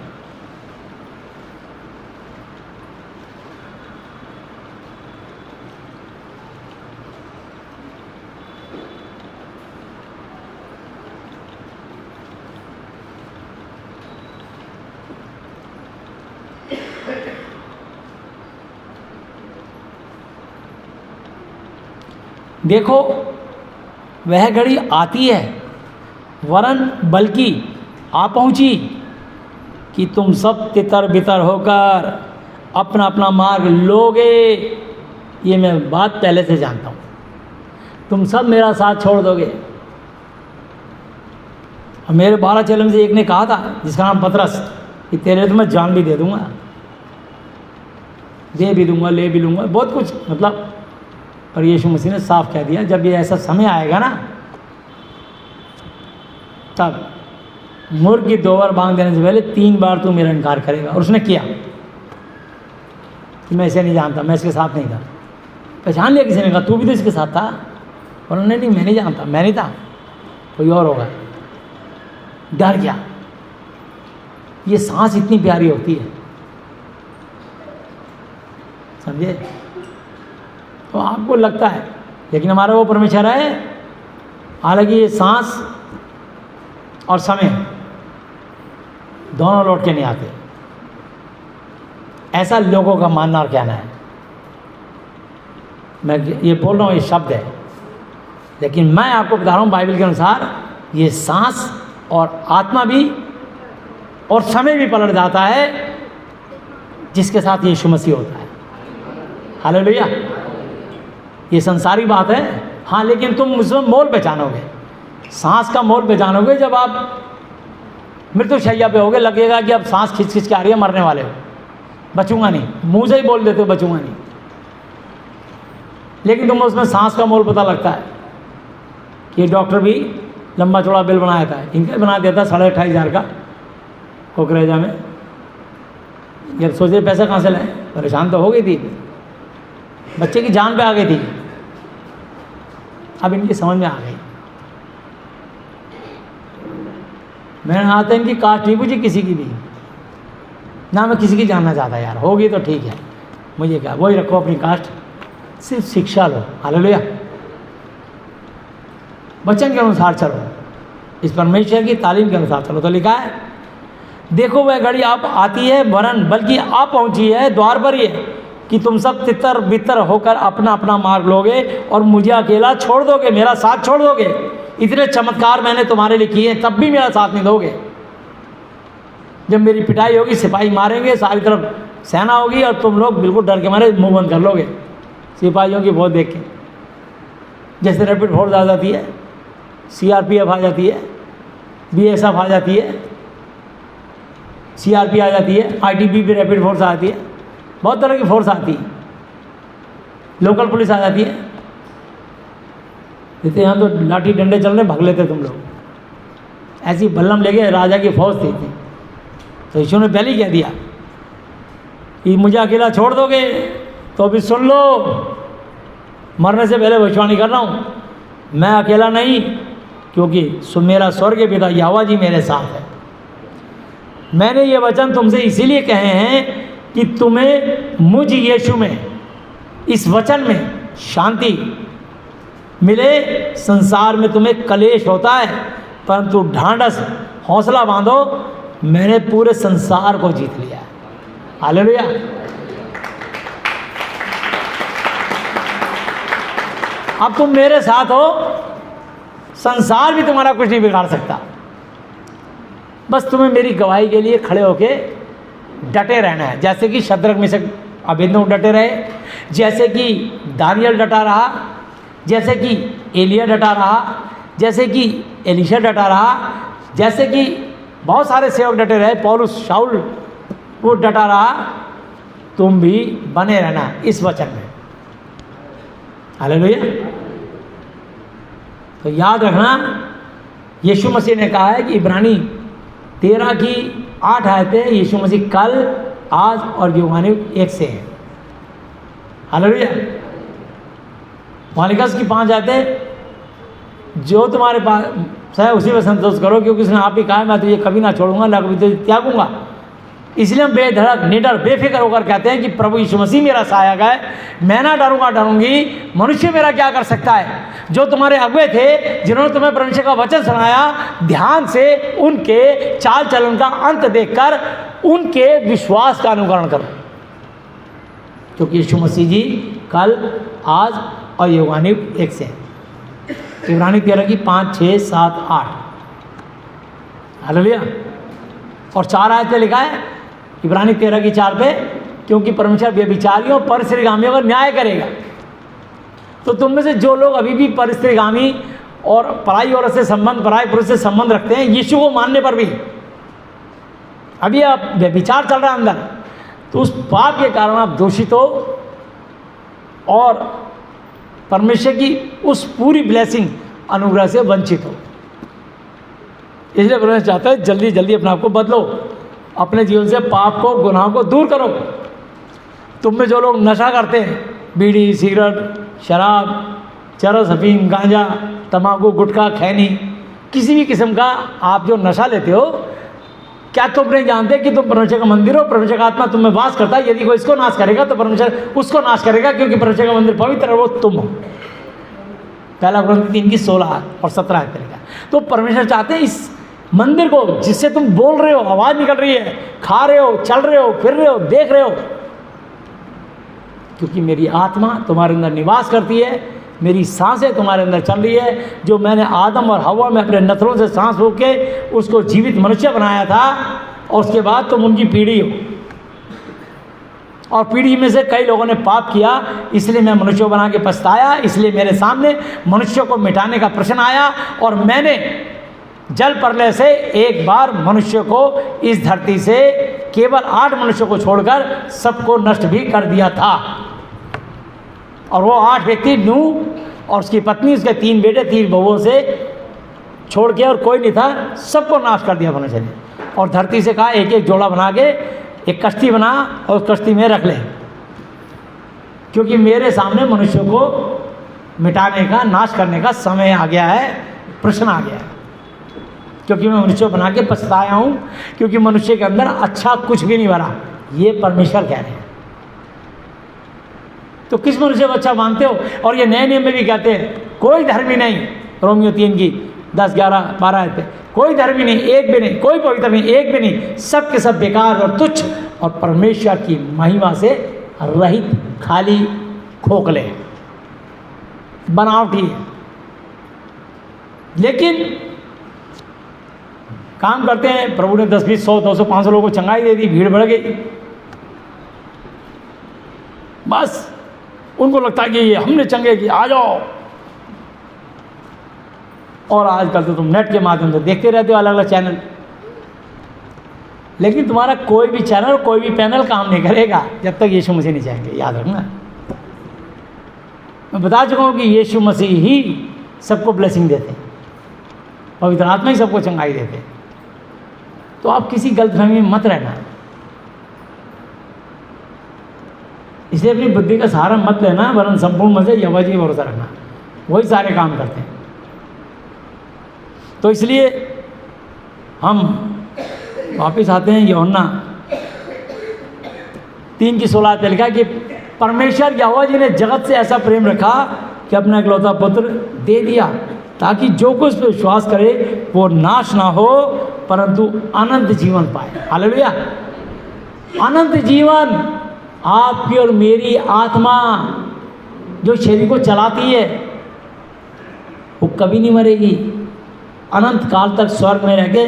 S3: देखो वह घड़ी आती है, वरन बल्कि आ पहुंची, कि तुम सब तितर बितर होकर अपना अपना मार्ग लोगे, ये मैं बात पहले से जानता हूँ। तुम सब मेरा साथ छोड़ दोगे। और मेरे 12 चेलों में से एक ने कहा था, जिसका नाम पतरस, कि तेरे लिए तो मैं जान भी दे दूंगा, दे भी दूंगा, ले भी लूँगा, बहुत कुछ मतलब। पर यीशु मसीह ने साफ कह दिया, जब ये ऐसा समय आएगा ना, तब मुर्ग की 2 बार बांग देने से पहले 3 बार तू मेरा इनकार करेगा। और उसने किया कि मैं इसे नहीं जानता, मैं इसके साथ नहीं था। पहचान लिया किसी ने, कहा तू भी तो इसके साथ था। और उन्होंने नहीं, मैं नहीं जानता, मैं नहीं था, कोई और होगा। डर गया। ये सांस इतनी प्यारी होती है, समझे? तो आपको लगता है, लेकिन हमारा वो परमेश्वर है। हालांकि ये सांस और समय दोनों लौट के नहीं आते, ऐसा लोगों का मानना और कहना है। मैं ये बोल रहा हूँ, ये शब्द है, लेकिन मैं आपको बता रहा हूँ बाइबल के अनुसार ये सांस और आत्मा भी और समय भी पलट जाता है जिसके साथ यीशु मसीह होता है। हालेलुया। ये संसारी बात है, हाँ, लेकिन तुम उसमें मोल पहचानोगे। सांस का मोल पहचानोगे जब आप मृत्युशैया पे होगे, लगेगा कि अब सांस खिंच खिंच के आ रही है, मरने वाले हो, बचूंगा नहीं, मुंह से ही बोल देते हो बचूंगा नहीं। लेकिन तुम्हें उसमें सांस का मोल पता लगता है कि ये डॉक्टर भी लंबा चौड़ा बिल बनाया था, इनका बना दिया था 28,500 का कोकरेजा में। जब सोचे पैसा कहाँ से लाए, परेशान तो हो गई थी, बच्चे की जान पे आ गई थी। अब इनकी समझ में आ गई। मैंने आता इनकी कास्ट नहीं पूछी किसी की भी, ना मैं किसी की जानना चाहता यार, होगी तो ठीक है, मुझे क्या, वही रखो अपनी कास्ट, सिर्फ शिक्षा लो। हालेलुया। वचन के अनुसार चलो, इस परमेश्वर की तालीम के अनुसार चलो। तो लिखा है, देखो वह घड़ी आप आती है, वरन बल्कि आप पहुंची है द्वार पर ही है, कि तुम सब तितर बितर होकर अपना अपना मार्ग लोगे और मुझे अकेला छोड़ दोगे, मेरा साथ छोड़ दोगे। इतने चमत्कार मैंने तुम्हारे लिए किए, तब भी मेरा साथ नहीं दोगे। जब मेरी पिटाई होगी, सिपाही मारेंगे, सारी तरफ सेना होगी, और तुम लोग बिल्कुल डर के मारे मुंह बंद कर लोगे सिपाहियों की बहुत देख के। जैसे रैपिड फोर्स आ जाती है, CRPF आ जाती है, BSF आ जाती है, CRP आ जाती है, ITBP रैपिड फोर्स आ जाती है, बहुत तरह की फोर्स आती है, लोकल पुलिस आ जाती है। जैसे यहाँ तो लाठी डंडे चल रहे, भाग लेते तुम लोग। ऐसी बल्लम लेके राजा की फौज थी। तो यीशु ने पहले ही कह दिया कि मुझे अकेला छोड़ दोगे तो अभी सुन लो, मरने से पहले भविष्यवाणी कर रहा हूँ, मैं अकेला नहीं, क्योंकि मेरा स्वर्ग पिता यहोवा जी मेरे साथ है। मैंने ये वचन तुमसे इसीलिए कहे हैं कि तुम्हें मुझ यीशु में, इस वचन में शांति मिले। संसार में तुम्हें कलेश होता है, परंतु ढांढस, हौसला बांधो, मैंने पूरे संसार को जीत लिया है। हालेलुया। अब तुम मेरे साथ हो, संसार भी तुम्हारा कुछ नहीं बिगाड़ सकता। बस तुम्हें मेरी गवाही के लिए खड़े होके डटे रहना है, जैसे कि शद्रक मिशक अबेदनगो डटे रहे, जैसे कि दानियल डटा रहा, जैसे कि एलिया डटा रहा, जैसे कि एलीशा डटा रहा, जैसे कि बहुत सारे सेवक डटे रहे, पौलुस, शाऊल वो डटा रहा। तुम भी बने रहना इस वचन में। हालेलुया। तो याद रखना, यीशु मसीह ने कहा है कि इब्रानी 13 की 8 आयतें यीशु मसीह कल, आज और युगानुयुग एक से है। हालेलुया। मालिकस की 5 आयतें, जो तुम्हारे पास है उसी में संतोष करो, क्योंकि उसने आप ही कहा मैं तुझे कभी ना छोड़ूंगा, ना कभी तुझे त्यागूंगा। इसलिए हम बेधड़क, निडर, बेफिक्र होकर कहते हैं कि प्रभु यीशु मसीह मेरा सहायक है, मैं ना डरूंगा, डरूंगी, मनुष्य मेरा क्या कर सकता है। जो तुम्हारे अगुवे थे, जिन्होंने तुम्हें परमेश्वर का वचन सुनाया, ध्यान से उनके चाल चलन का अंत देखकर उनके विश्वास का अनुकरण करो, क्योंकि यीशु मसीह जी कल, आज और युगानुयुग एक से है। इब्रानी 13 की 5, 6, 7, 8। हालेलुया। और 4 आयतें लिखा है इब्रानी 13 की 4 पे, क्योंकि परमेश्वर व्यभिचारियों परस्त्रीगामियों का न्याय करेगा। तो तुम में से जो लोग अभी भी परस्त्रीगामी और पराई औरत से संबंध, पराई पुरुष से संबंध रखते हैं, यीशु को मानने पर भी अभी आप व्यभिचार चल रहा है अंदर, तो उस पाप के कारण आप दूषित हो और परमेश्वर की उस पूरी ब्लेसिंग, अनुग्रह से वंचित हो। इसलिए परमेश्वर चाहता है जल्दी जल्दी अपने आप को बदलो, अपने जीवन से पाप को, गुनाह को दूर करो। तुम में जो लोग नशा करते हैं, बीड़ी, सिगरेट, शराब, चरस, अफीम, गांजा, तंबाकू, गुटखा, खैनी, किसी भी किस्म का आप जो नशा लेते हो, क्या तुम नहीं जानते कि तुम परमेश्वर का मंदिर हो, परमेश्वर का आत्मा तुम में वास करता है। यदि कोई इसको नाश करेगा तो परमेश्वर उसको नाश करेगा, क्योंकि परमेश्वर का मंदिर पवित्र है, वो तुम हो। पहला कुरिन्थियों 3:16 और 17 करेगा। तो परमेश्वर चाहते हैं इस मंदिर को, जिससे तुम बोल रहे हो, आवाज़ निकल रही है, खा रहे हो, चल रहे हो, फिर रहे हो, देख रहे हो, क्योंकि मेरी आत्मा तुम्हारे अंदर निवास करती है, मेरी सांसें तुम्हारे अंदर चल रही है। जो मैंने आदम और हवा में अपने नथनों से सांस रोक के उसको जीवित मनुष्य बनाया था, और उसके बाद तुम उनकी पीढ़ी हो, और पीढ़ी में से कई लोगों ने पाप किया, इसलिए मैं मनुष्य बना के पछताया। इसलिए मेरे सामने मनुष्य को मिटाने का प्रश्न आया, और मैंने जल प्रलय से एक बार मनुष्य को इस धरती से केवल 8 मनुष्यों को छोड़कर सबको नष्ट भी कर दिया था। और वो 8 व्यक्ति, नूह और उसकी पत्नी, उसके 3 बेटे, 3 बहुओं से छोड़ के और कोई नहीं था, सबको नाश कर दिया मनुष्य ने। और धरती से कहा एक एक जोड़ा बना के एक कश्ती बना और उस कश्ती में रख ले, क्योंकि मेरे सामने मनुष्य को मिटाने का, नाश करने का समय आ गया है, प्रश्न आ गया है। क्योंकि मैं मनुष्य बना के पछताया हूँ, क्योंकि मनुष्य के अंदर अच्छा कुछ भी नहीं भरा। ये परमेश्वर कह रहे हैं। तो किस मनुष्य को अच्छा मानते हो? और ये नए नियम में भी कहते हैं कोई धर्मी नहीं, रोमियो 3:10-11-12 पे, कोई धर्मी नहीं, एक भी नहीं, कोई पवित्र नहीं, एक भी नहीं, सब के सब बेकार और तुच्छ और परमेश्वर की महिमा से रहित, खाली, खोखले, बनावटी है। लेकिन काम करते हैं। प्रभु ने 10, 20, 100, 200, 500 लोगों को चंगाई दे दी, भीड़ बढ़ गई, बस उनको लगता है कि ये हमने चंगे की, आ जाओ। और आजकल तो तुम नेट के माध्यम से देखते रहते हो अलग अलग चैनल, लेकिन तुम्हारा कोई भी चैनल, कोई भी पैनल काम नहीं करेगा जब तक यीशु मसीह नहीं चाहेंगे। याद रखना, मैं बता चुका हूँ कि यीशु मसीह ही सबको ब्लेसिंग देते हैं, पवित्र आत्मा ही सबको चंगाई देते हैं। तो आप किसी गलतफहमी में मत रहना, इसलिए अपनी बुद्धि का सहारा मत लेना, वरन संपूर्ण मन से यहोवा जी भरोसा रखना, वही सारे काम करते हैं। तो इसलिए हम वापस आते हैं। यूहन्ना 3:16 पे लिखा कि परमेश्वर यहोवा जी ने जगत से ऐसा प्रेम रखा कि अपना इकलौता पुत्र दे दिया, ताकि जो कुछ पे विश्वास करे वो नाश ना हो परंतु अनंत जीवन पाए। हालेलुया। अनंत जीवन, आपकी और मेरी आत्मा जो शरीर को चलाती है वो कभी नहीं मरेगी, अनंत काल तक स्वर्ग में रह के।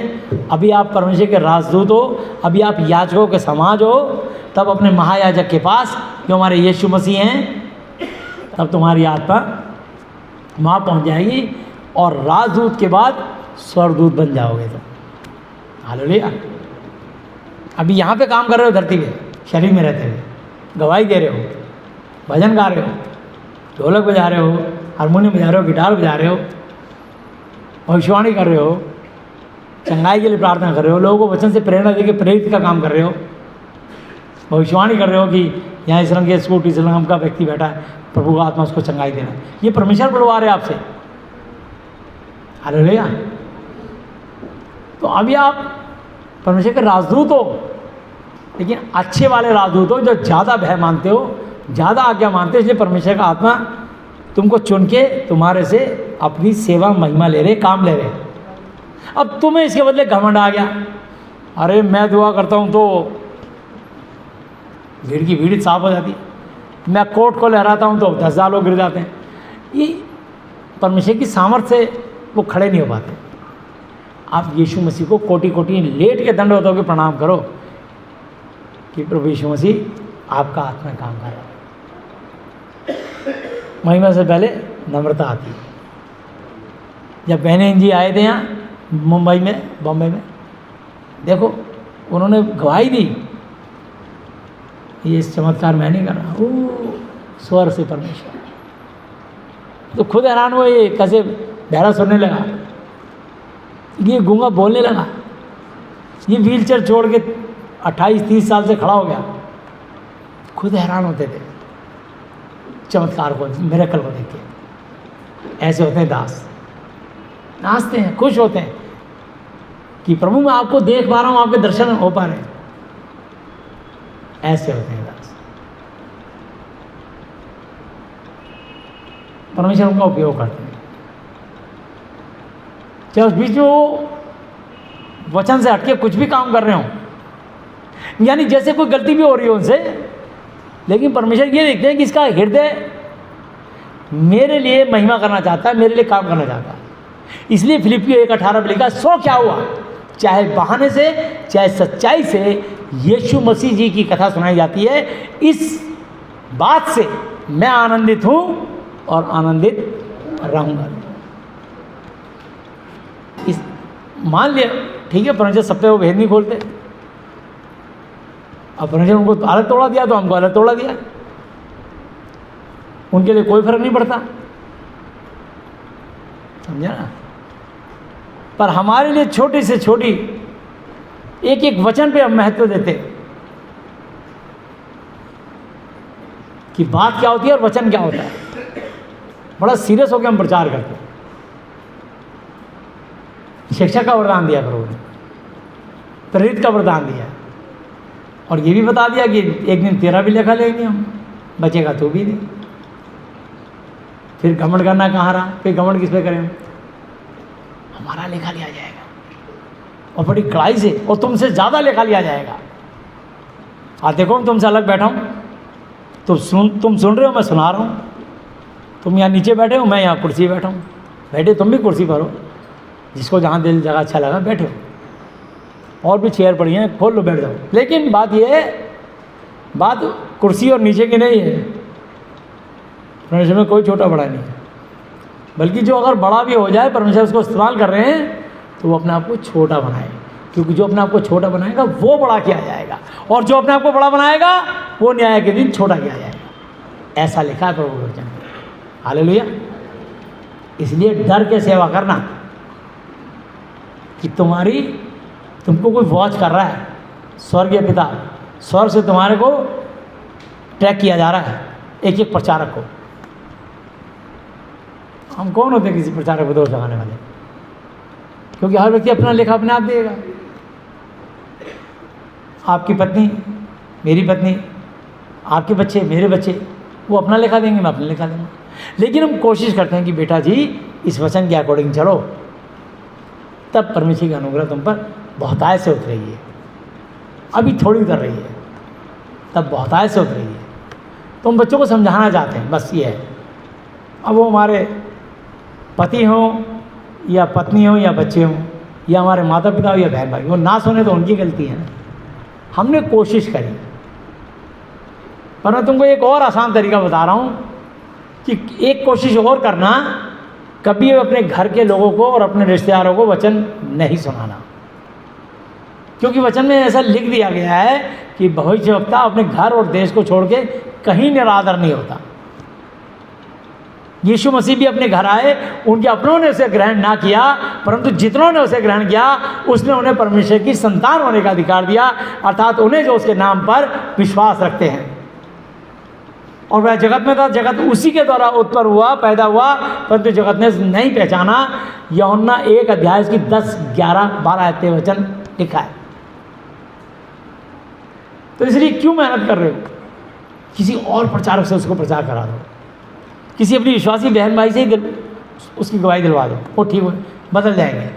S3: अभी आप परमेश्वर के राजदूत हो, अभी आप याजकों के समाज हो, तब अपने महायाजक के पास जो हमारे यीशु मसीह हैं, तब तुम्हारी आत्मा वहाँ पहुँच जाएगी और राजदूत के बाद स्वर्गदूत बन जाओगे तुम। हालेलुया। अभी यहाँ पे काम कर रहे हो, धरती पे शरीर में रहते हुए गवाही दे रहे हो, भजन गा रहे हो, ढोलक बजा रहे हो, हारमोनियम बजा रहे हो, गिटार बजा रहे हो, भविष्यवाणी कर रहे हो, चंगाई के लिए प्रार्थना कर रहे हो, लोगों को वचन से प्रेरणा देके प्रेरित का काम कर रहे हो, भविष्यवाणी कर रहे हो कि यहाँ इस रंग के स्कूट इस्लाम का व्यक्ति बैठा है, प्रभु का आत्मा उसको चंगाई देना। ये परमेश्वर बुलवा रहे आपसे। हालेलुया। तो अभी आप परमेश्वर के राजदूत हो, लेकिन अच्छे वाले राजदूत हो जो ज़्यादा भय मानते हो, ज़्यादा आज्ञा मानते हो। इसलिए परमेश्वर का आत्मा तुमको चुन के तुम्हारे से अपनी सेवा महिमा ले रहे, काम ले रहे। अब तुम्हें इसके बदले घमंड आ गया, अरे मैं दुआ करता हूँ तो भीड़ की भीड़ साफ हो जाती है, मैं कोट को लहराता हूँ तो 10,000 लोग गिर जाते हैं। ये परमेश्वर की सामर्थ्य से वो खड़े नहीं हो पाते। आप यीशु मसीह को कोटि कोटि लेट के दंडवतों के प्रणाम करो कि प्रभु यीशु मसीह आपका आत्मा काम कर रहा है। महिमा से पहले नम्रता आती है। जब बहनेन जी आए थे यहाँ मुंबई में, बॉम्बे में, देखो उन्होंने गवाही दी, ये चमत्कार मैं नहीं कर रहा, वो स्वर से परमेश्वर। तो खुद हैरान हुए, ये कैसे बहरा सुनने लगा, ये गूंगा बोलने लगा, ये व्हीलचेयर छोड़ के 28-30 साल से खड़ा हो गया। खुद हैरान होते थे चमत्कार को, मिरेकल को देख के। ऐसे होते हैं दास, नाचते हैं, खुश होते हैं कि प्रभु मैं आपको देख पा रहा हूँ, आपके दर्शन हो पा रहे हैं। ऐसे होते हैं दास। परमेश्वर उनका उपयोग करते हैं। चाहे उस बीच में वो वचन से हटके कुछ भी काम कर रहे हो, यानी जैसे कोई गलती भी हो रही हो उनसे, लेकिन परमेश्वर ये देखते हैं कि इसका हृदय मेरे लिए महिमा करना चाहता है, मेरे लिए काम करना चाहता है। इसलिए फिलिपियों 1:18 में लिखा, सो क्या हुआ, चाहे बहाने से चाहे सच्चाई से यीशु मसीह जी की कथा सुनाई जाती है, इस बात से मैं आनंदित हूं और आनंदित रहूंगा। इस मान लिया, ठीक है, परमेश्वर सब पे वो भेद नहीं खोलते। अब परमेश्वर उनको आदत तोड़ा दिया तो हमको आदत तोड़ा दिया, उनके लिए कोई फर्क नहीं पड़ता, समझा ना। पर हमारे लिए छोटी से छोटी एक एक वचन पे हम महत्व देते कि बात क्या होती है और वचन क्या होता है। बड़ा सीरियस होकर हम प्रचार करते हैं। शिक्षा का वरदान दिया प्रभु ने, प्रेरित का वरदान दिया, और ये भी बता दिया कि एक दिन तेरा भी लेखा लेंगे हम, बचेगा तो भी नहीं। फिर घमंड करना कहाँ रहा, फिर घमंड किस पे करें हम? हमारा लेखा लिया जाएगा, और बड़ी कड़ाई से, और तुमसे ज़्यादा लेखा लिया जाएगा। आज देखो मैं तुमसे अलग बैठा हूँ, तुम सुन रहे हो, मैं सुना रहा हूँ। तुम यहाँ नीचे बैठे हो, मैं यहाँ कुर्सी पर बैठा हूँ। बैठे तुम भी कुर्सी पर हो, जिसको जहाँ दिल जगह अच्छा लगा बैठो, और भी चेयर पड़ी हैं, खोल लो, बैठ जाओ। लेकिन बात यह है, बात कुर्सी और नीचे की नहीं है। परमेश्वर में कोई छोटा बड़ा नहीं है, बल्कि जो अगर बड़ा भी हो जाए, परमेश्वर उसको इस्तेमाल कर रहे हैं, तो वो अपने आप को छोटा बनाए, क्योंकि जो अपने आप को छोटा बनाएगा वो बड़ा किया जाएगा, और जो अपने आप को बड़ा बनाएगा वो न्याय के दिन छोटा किया जाएगा। ऐसा लिखा है प्रभु के वचन में। हालेलुया। इसलिए डर के सेवा करना कि तुमको कोई वॉच कर रहा है, स्वर्गीय पिता स्वर्ग से तुम्हारे को ट्रैक किया जा रहा है, एक एक प्रचारक को। हम कौन होते किसी प्रचारक को दोष लगाने वाले? क्योंकि हर व्यक्ति अपना लेखा अपने आप देगा। आपकी पत्नी, मेरी पत्नी, आपके बच्चे, मेरे बच्चे, वो अपना लेखा देंगे, मैं अपना लेखा दूंगा। लेकिन हम कोशिश करते हैं कि बेटा जी इस वचन के अकॉर्डिंग चलो, तब परमेश्वर की अनुग्रह तुम पर बहुतायत से उतरेगी। अभी थोड़ी उतर रही है, तब बहुतायत से उतरेगी। तो हम बच्चों को समझाना चाहते हैं, बस ये है। अब वो हमारे पति हों या पत्नी हो या बच्चे हों, या हमारे माता पिता हो या बहन भाई, वो ना सुने तो उनकी गलती है ना। हमने कोशिश करी, पर मैं तुमको एक और आसान तरीका बता रहा हूँ कि एक कोशिश और करना, कभी अपने घर के लोगों को और अपने रिश्तेदारों को वचन नहीं सुनाना। क्योंकि वचन में ऐसा लिख दिया गया है कि भविष्यवक्ता अपने घर और देश को छोड़ के कहीं निरादर नहीं होता। यीशु मसीह भी अपने घर आए, उनके अपनों ने उसे ग्रहण ना किया, परंतु जितनों ने उसे ग्रहण किया उसने उन्हें परमेश्वर की संतान होने का अधिकार दिया, अर्थात उन्हें जो उसके नाम पर विश्वास रखते हैं। और वह जगत में था, जगत उसी के द्वारा उत्पन्न हुआ, पैदा हुआ, परंतु जगत ने नहीं पहचाना। यूहन्ना 1 अध्याय की 10, 11, 12 आयतें वचन लिखा है। तो इसलिए क्यों मेहनत कर रहे हो? किसी और प्रचारक से उसको प्रचार करा दो, किसी अपनी विश्वासी बहन भाई से ही उसकी गवाही दिलवा दो, वो ठीक हो, बदल जाएंगे।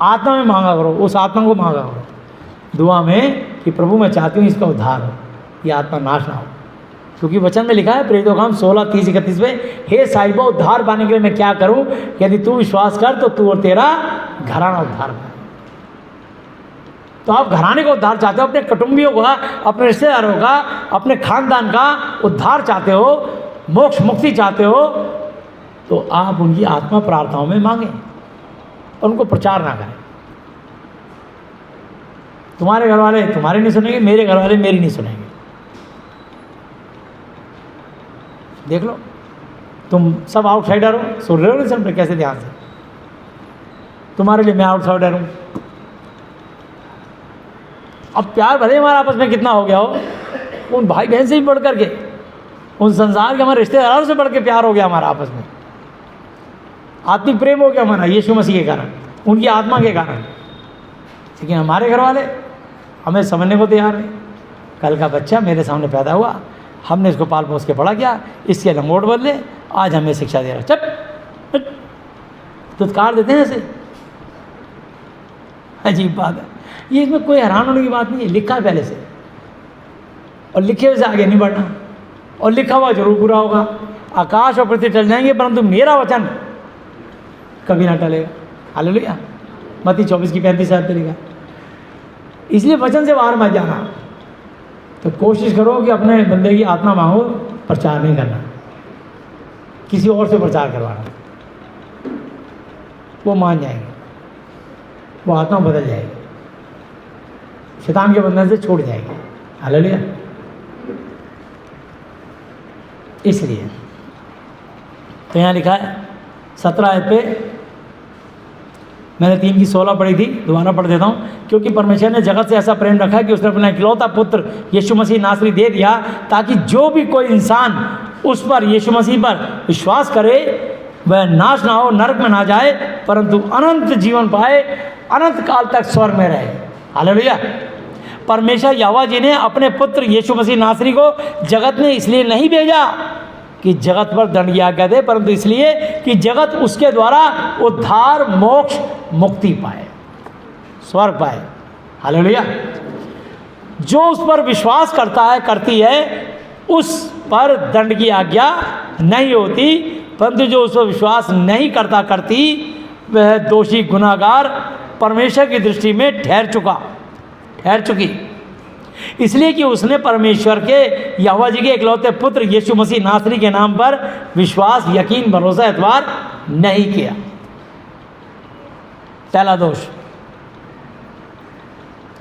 S3: आत्मा में मांगा करो, उस आत्मा को मांगा करो दुआ में कि प्रभु मैं चाहती हूँ इसका उद्धार हो, ये आत्मा नाश ना हो। क्योंकि वचन में लिखा है प्रेरितों का काम 16:30-31 में, हे साहिबा उद्धार पाने के लिए मैं क्या करूं? यदि तू विश्वास कर तो तू और तेरा घराना उद्धार पाए। तो आप घराने का उद्धार चाहते हो, अपने कुटुंबियों का, अपने रिश्तेदारों का, अपने खानदान का उद्धार चाहते हो, मोक्ष मुक्ति चाहते हो, तो आप उनकी आत्मा प्रार्थनाओं में मांगें और उनको प्रचार ना करें। तुम्हारे घर वाले तुम्हारे नहीं सुनेंगे, मेरे घर वाले मेरी नहीं सुनेंगे। देख लो, तुम सब आउटसाइडर हो, सुन रहे हो नहीं सुन रहे, कैसे ध्यान से? तुम्हारे लिए मैं आउटसाइडर हूँ। अब प्यार भले हमारा आपस में कितना हो गया हो, उन भाई बहन से भी बढ़ करके, उन संसार के हमारे रिश्तेदारों से बढ़ के प्यार हो गया हमारा आपस में, आत्मिक प्रेम हो गया हमारा यीशु मसीह के कारण, उनकी आत्मा के कारण। लेकिन हमारे घर वाले हमें समझने को तैयार नहीं। कल का बच्चा मेरे सामने पैदा हुआ, हमने इसको पाल पोस के बड़ा किया, इसके लंगोट बदले, आज हमें शिक्षा दे रहा, चप तुत्कार देते हैं ऐसे। अजीब बात है ये, इसमें कोई हैरान होने की बात नहीं है। लिखा है पहले से, और लिखे हुए से आगे नहीं बढ़ना, और लिखा हुआ जरूर पूरा होगा। आकाश और पृथ्वी टल जाएंगे परंतु मेरा वचन कभी ना टलेगा। हालेलुया। मत्ती 24:35 पे लिखा। इसलिए वचन से बाहर मत जाना। तो कोशिश करो कि अपने बंदे की आत्मा मांगो, प्रचार नहीं करना, किसी और से प्रचार करवाना। वो मान जाएंगे, वो आत्मा बदल जाएगी, शैतान के बंधन से छूट जाएगी। हालेलुया। इसलिए तो यहाँ लिखा है 17 आयत पे, मैंने 3 की 16 पढ़ी थी, दोबारा पढ़ देता हूँ। क्योंकि परमेश्वर ने जगत से ऐसा प्रेम रखा है कि उसने अपना इकलौता पुत्र यीशु मसीह नासरी दे दिया, ताकि जो भी कोई इंसान उस पर, यीशु मसीह पर विश्वास करे, वह नाश ना हो, नरक में ना जाए, परंतु अनंत जीवन पाए, अनंत काल तक स्वर्ग में रहे। हालेलुया। परमेश्वर यहोवा जी ने अपने पुत्र यीशु मसीह नासरी को जगत में इसलिए नहीं भेजा कि जगत पर दंड की आज्ञा दे, परंतु इसलिए कि जगत उसके द्वारा उद्धार, मोक्ष, मुक्ति पाए, स्वर्ग पाए। हालेलुया। जो उस पर विश्वास करता है, करती है, उस पर दंड की आज्ञा नहीं होती, परंतु जो उस पर विश्वास नहीं करता, करती, वह दोषी, गुनाहगार परमेश्वर की दृष्टि में ठहर चुकी, इसलिए कि उसने परमेश्वर के, यहोवा जी के इकलौते पुत्र यीशु मसीह नासरी के नाम पर विश्वास, यकीन, भरोसा, एतबार नहीं किया। पहला दोष।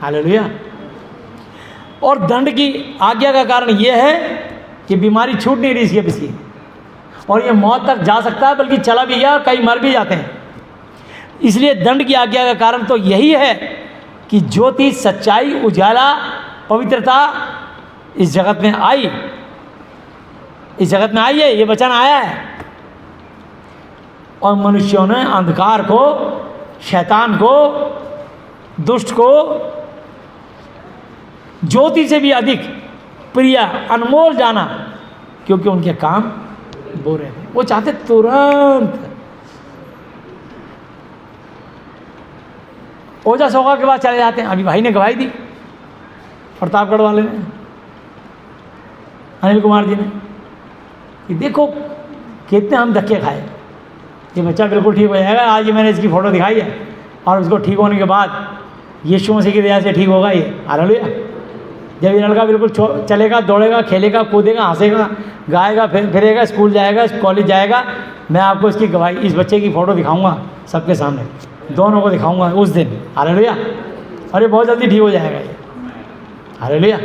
S3: हालेलुया। और दंड की आज्ञा का कारण यह है कि बीमारी छूट नहीं रही इसके किसी, और यह मौत तक जा सकता है, बल्कि चला भी गया, कई मर भी जाते हैं। इसलिए दंड की आज्ञा का कारण तो यही है कि ज्योति, सच्चाई, उजाला, पवित्रता इस जगत में आई, इस जगत में आई है, ये वचन आया है, और मनुष्यों ने अंधकार को, शैतान को, दुष्ट को ज्योति से भी अधिक प्रिय, अनमोल जाना, क्योंकि उनके काम बुरे थे। वो चाहते तुरंत ओजा सोगा के बाद चले जाते हैं। अभी भाई ने गवाही दी, प्रतापगढ़ वाले ने, अनिल कुमार जी ने, कि देखो कितने हम धक्के खाए, ये बच्चा बिल्कुल ठीक हो जाएगा। आज ये मैंने इसकी फ़ोटो दिखाई है, और उसको ठीक होने के बाद यीशु मसीह की दया से ठीक होगा ये। हालेलुया। जब ये लड़का बिल्कुल चलेगा, दौड़ेगा, खेलेगा, कूदेगा, हंसेगा, गाएगा, फिरेगा, स्कूल जाएगा, कॉलेज जाएगा, मैं आपको इसकी गवाही, इस बच्चे की फ़ोटो दिखाऊंगा सबके सामने, दोनों को दिखाऊंगा उस दिन। हालेलुया। और ये बहुत जल्दी ठीक हो जाएगा ये। हालेलुया।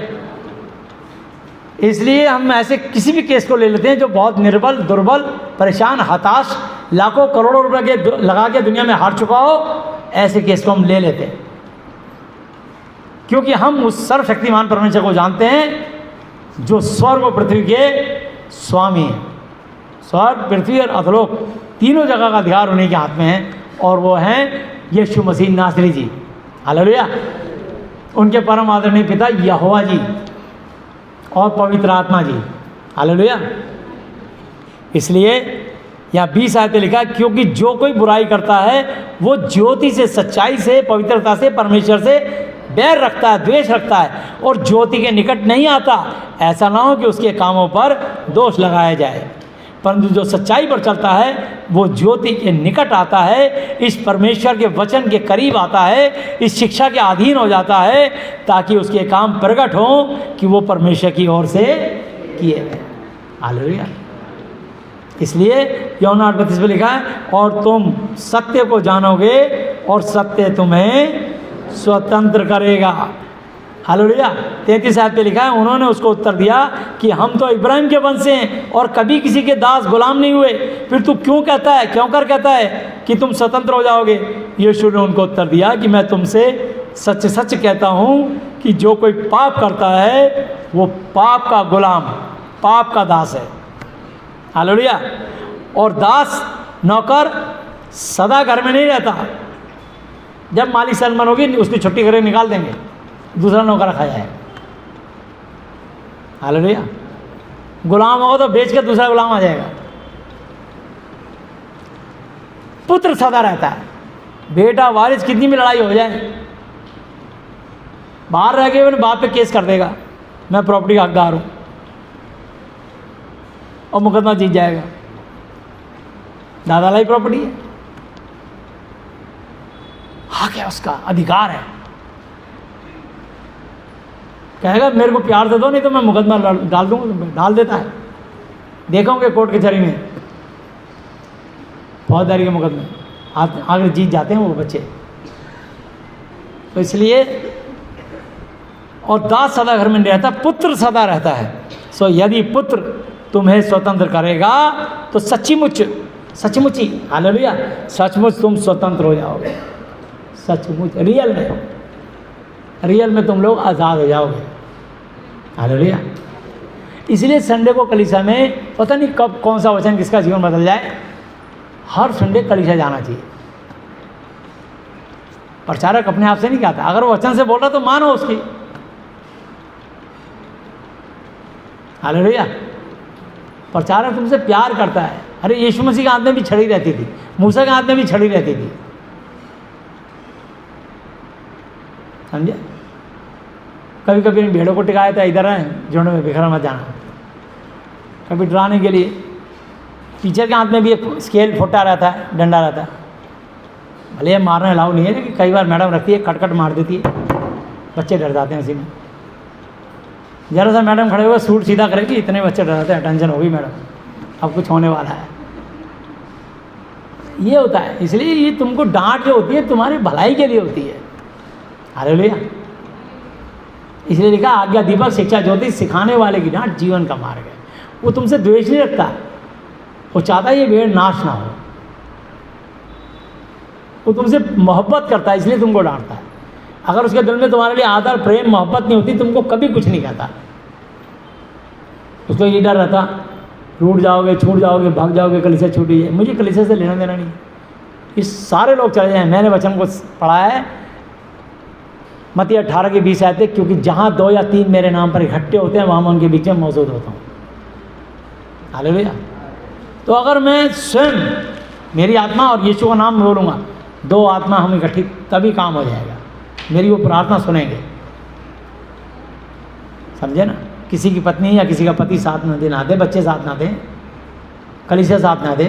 S3: इसलिए हम ऐसे किसी भी केस को ले लेते हैं जो बहुत निर्बल, दुर्बल, परेशान, हताश, लाखों करोड़ों रुपए के लगा के दुनिया में हार चुका हो, ऐसे केस को हम ले लेते हैं, क्योंकि हम उस सर्वशक्तिमान परमेश्वर को जानते हैं जो स्वर्ग और पृथ्वी के स्वामी हैं। स्वर्ग, पृथ्वी और अधोलोक तीनों जगह का अधिकार उन्हीं के हाथ में है, और वो हैं यीशु मसीह नासरी जी। हालेलुया। उनके परम आदरणीय पिता यहोवा जी और पवित्र आत्मा जी। हालेलुया। इसलिए यहाँ 20 आयतें लिखा, क्योंकि जो कोई बुराई करता है वो ज्योति से, सच्चाई से, पवित्रता से, परमेश्वर से बैर रखता है, द्वेष रखता है, और ज्योति के निकट नहीं आता, ऐसा ना हो कि उसके कामों पर दोष लगाया जाए। परंतु जो सच्चाई पर चलता है वो ज्योति के निकट आता है, इस परमेश्वर के वचन के करीब आता है, इस शिक्षा के अधीन हो जाता है, ताकि उसके काम प्रकट हो कि वो परमेश्वर की ओर से किए गए। हालेलुया। इसलिए यूहन्ना 8:32 में लिखा है, और तुम सत्य को जानोगे और सत्य तुम्हें स्वतंत्र करेगा। हालेलुया। 33 आयत पे लिखा है, उन्होंने उसको उत्तर दिया कि हम तो इब्राहिम के वंश से हैं और कभी किसी के दास गुलाम नहीं हुए, फिर तू क्यों कर कहता है कि तुम स्वतंत्र हो जाओगे। यीशु ने उनको उत्तर दिया कि मैं तुमसे सच सच कहता हूँ कि जो कोई पाप करता है वो पाप का गुलाम, पाप का दास है। हालेलुया। और दास नौकर सदा घर में नहीं रहता, जब मालिक सलमान होगी उसकी छुट्टी करके निकाल देंगे, दूसरा नौकर रखा जाए। हालेलुया। गुलाम होगा तो बेच के दूसरा गुलाम आ जाएगा। पुत्र सदा रहता है, बेटा वारिस कितनी भी लड़ाई हो जाए, बाहर रह के अपने बाप पे केस कर देगा, मैं प्रॉपर्टी का हकदार हूं, और मुकदमा जीत जाएगा। दादा लाई प्रॉपर्टी है, हक है, उसका अधिकार है। कहेगा मेरे को प्यार दे दो, नहीं तो मैं मुकदमा डाल दूंगा तुम पे, डाल देता है। देखोगे कोर्ट कचहरी में फौजदारी के मुकदमे आगे जीत जाते हैं वो बच्चे। तो इसलिए, और दास सदा घर में नहीं रहता, पुत्र सदा रहता है। सो यदि पुत्र तुम्हें स्वतंत्र करेगा तो सच्चीमुच ही, हालेलुया, सचमुच तुम स्वतंत्र हो जाओगे। सचमुच रियल में तुम लोग आज़ाद हो जाओगे। हालेलुया। इसलिए संडे को कलीसिया में पता नहीं कब कौन सा वचन किसका जीवन बदल जाए, हर संडे कलीसिया जाना चाहिए। प्रचारक अपने आप से नहीं कहता, अगर वो वचन से बोल रहा तो मानो उसकी। हालेलुया। प्रचारक तुमसे प्यार करता है। अरे यीशु मसीह के हाथ में भी छड़ी रहती थी, मूसा के हाथ में भी छड़ी रहती थी, समझे। कभी कभी इन भेड़ों को टिकाया था, इधर है झुंड में बिखरा मत जाना, कभी डराने के लिए। टीचर के हाथ में भी एक स्केल फुटा रहता है, डंडा रहता है, भले ये मारना अलाउ नहीं है, लेकिन कई बार मैडम रखती है, कट मार देती है, बच्चे डर जाते हैं उसी में। जरा सा मैडम खड़े हुए सूट सीधा करेगी, इतने बच्चे डर जाते हैं, टेंशन होगी मैडम, अब कुछ होने वाला है। ये होता है। इसलिए ये तुमको डांट जो होती है तुम्हारी भलाई के लिए होती है। हालेलुया। इसलिए लिखा, आज्ञा दीपक शिक्षा ज्योति, सिखाने वाले की डांट जीवन का मार्ग है। वो तुमसे द्वेष नहीं रखता, वो चाहता है ये भेड़ नाश ना हो, वो तुमसे मोहब्बत करता है, इसलिए तुमको डांटता है। अगर उसके दिल में तुम्हारे लिए आदर प्रेम मोहब्बत नहीं होती, तुमको कभी कुछ नहीं कहता। उसको ये डर रहता, रूठ जाओगे, छूट जाओगे, भाग जाओगे, कलीसिया छूटी है। मुझे कलीसिया से लेना देना नहीं, इस सारे लोग चले जाएं। मैंने वचन को पढ़ा है, मत्ती 18:20 आते, क्योंकि जहाँ 2 या 3 मेरे नाम पर इकट्ठे होते हैं वहाँ मैं उनके बीच में मौजूद होता हूँ। हालेलुया। तो अगर मैं स्वयं, मेरी आत्मा और यीशु का नाम बोलूँगा, 2 आत्मा हम इकट्ठी, तभी काम हो जाएगा। मेरी वो प्रार्थना सुनेंगे, समझे ना। किसी की पत्नी या किसी का पति साथ ना दे, ना दे, बच्चे साथ ना दें, कलीसिया साथ ना दे,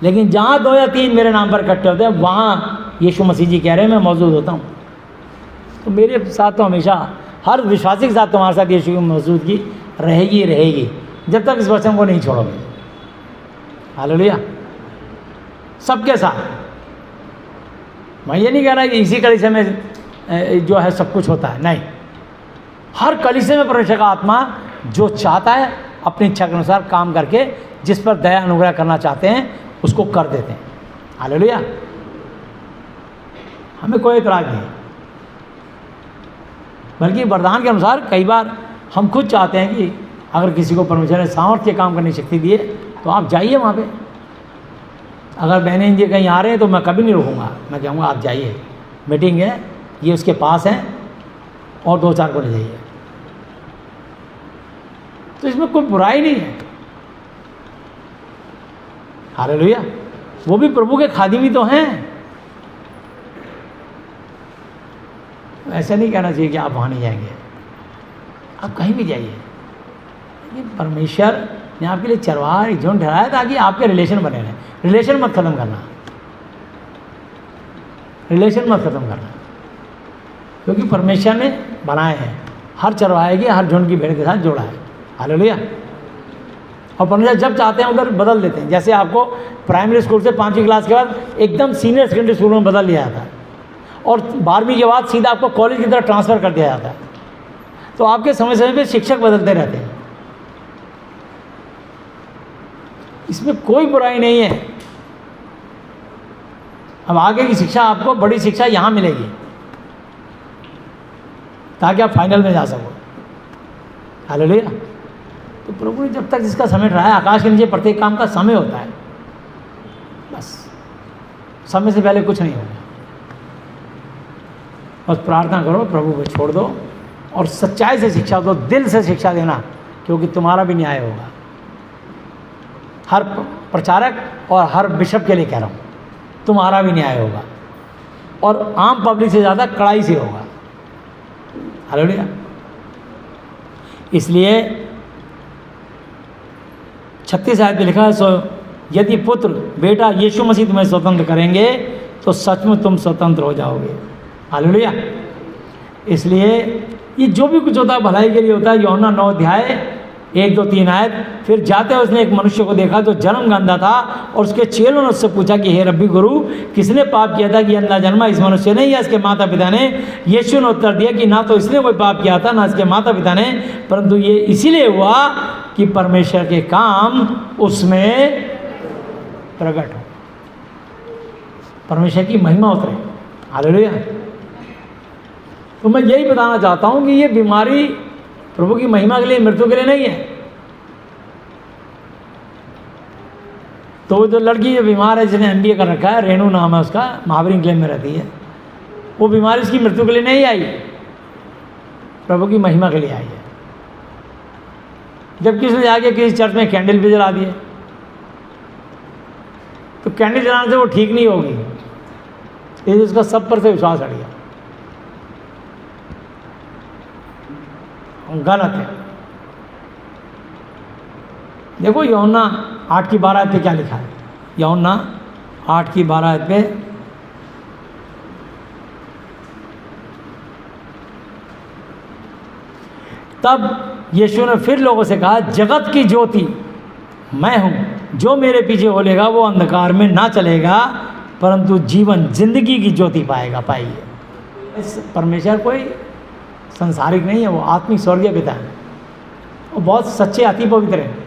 S3: लेकिन जहाँ 2 या 3 मेरे नाम पर इकट्ठे होते हैं वहाँ यीशु मसीह जी कह रहे हैं मैं मौजूद होता हूँ। तो मेरे साथ तो हमेशा, हर विश्वासी के साथ तुम्हारे साथ यीशु की मौजूदगी रहेगी जब तक इस वचन को नहीं छोड़ोगे। हालेलुया। सबके साथ। मैं ये नहीं कह रहा कि इसी कलीसिया में जो है सब कुछ होता है, नहीं। हर कलीसिया में परमेश्वर का आत्मा जो चाहता है अपनी इच्छा के अनुसार काम करके, जिस पर दया अनुग्रह करना चाहते हैं उसको कर देते हैं। हालेलुया। हमें कोई इतराज नहीं, बल्कि वरदान के अनुसार कई बार हम खुद चाहते हैं कि अगर किसी को परमेश्वर ने सामर्थ्य काम करने की शक्ति दी है तो आप जाइए वहाँ पे। अगर बहनें जी कहीं आ रहे हैं तो मैं कभी नहीं रोकूंगा, मैं कहूँगा आप जाइए, मीटिंग है, ये उसके पास है, और 2-4 को ले जाइए। तो इसमें कोई बुराई नहीं है। हालेलुया। वो भी प्रभु के खादिमी तो हैं। ऐसा नहीं कहना चाहिए कि आप वहाँ नहीं जाएंगे, आप कहीं भी जाइए। परमेश्वर ने आपके लिए चरवाहा एक झुंड ठहराया ताकि आपके रिलेशन बने रहें। रिलेशन मत ख़त्म करना, रिलेशन मत ख़त्म करना, क्योंकि परमेश्वर ने बनाए हैं, हर चरवाहे के हर झुंड की भेड़ के साथ जोड़ा है। हालेलुया। और परमेश्वर जब चाहते हैं उधर बदल देते हैं। जैसे आपको प्राइमरी स्कूल से 5वीं क्लास के बाद एकदम सीनियर सेकेंडरी स्कूल में बदल दिया जाता है और 12वीं के बाद सीधा आपको कॉलेज की तरफ ट्रांसफ़र कर दिया जाता है। तो आपके समय समय पे शिक्षक बदलते रहते हैं, इसमें कोई बुराई नहीं है। अब आगे की शिक्षा आपको बड़ी शिक्षा यहाँ मिलेगी ताकि आप फाइनल में जा सको। हालेलुया। तो प्रभु ने जब तक जिसका समय रहा है, आकाश के नीचे प्रत्येक काम का समय होता है, बस समय से पहले कुछ नहीं होगा। बस प्रार्थना करो, प्रभु को छोड़ दो और सच्चाई से शिक्षा दो, दिल से शिक्षा देना, क्योंकि तुम्हारा भी न्याय होगा। हर प्रचारक और हर बिशप के लिए कह रहा हूँ, तुम्हारा भी न्याय होगा और आम पब्लिक से ज़्यादा कड़ाई से होगा। हालेलुया। इसलिए 36 आयत में लिखा है, सो यदि पुत्र बेटा यीशु मसीह तुम्हें स्वतंत्र करेंगे तो सच में तुम स्वतंत्र हो जाओगे। हालेलुया। इसलिए ये जो भी कुछ होता है भलाई के लिए होता है। यूहन्ना 9 अध्याय 1-2-3 आयत। फिर जाते हुए उसने एक मनुष्य को देखा जो जन्म गंदा था और उसके चेलों ने उससे पूछा कि हे रब्बी गुरु, किसने पाप किया था कि अंधा जन्मा, इस मनुष्य ने या इसके माता पिता ने? यीशु ने उत्तर दिया कि ना तो इसने कोई पाप किया था ना इसके माता पिता ने, परंतु ये इसीलिए हुआ कि परमेश्वर के काम उसमें प्रकट हो, परमेश्वर की महिमा उतरे। हालेलुया। तो मैं यही बताना चाहता हूं कि ये बीमारी प्रभु की महिमा के लिए, मृत्यु के लिए नहीं है। तो जो लड़की जो बीमार है, जिसने MBA कर रखा है, रेणु नाम है उसका, महावीर इंग्लैंड में रहती है, वो बीमारी उसकी मृत्यु के लिए नहीं आई, प्रभु की महिमा के लिए आई है। जबकि उसने जाके किसी चर्च में कैंडल भी जला दिए, तो कैंडल जलाने से वो ठीक नहीं होगी, ये उसका सब पर से विश्वास हट गया, गलत है। देखो यूहन्ना 8:12 आयत पे क्या लिखा है। यूहन्ना 8:12 आयत पे तब यीशु ने फिर लोगों से कहा, जगत की ज्योति मैं हूं, जो मेरे पीछे बोलेगा वो अंधकार में ना चलेगा परंतु जीवन जिंदगी की ज्योति पाइए। इस परमेश्वर कोई संसारिक नहीं है, वो आत्मिक स्वर्गीय पिता है, वो बहुत सच्चे अति पवित्र हैं।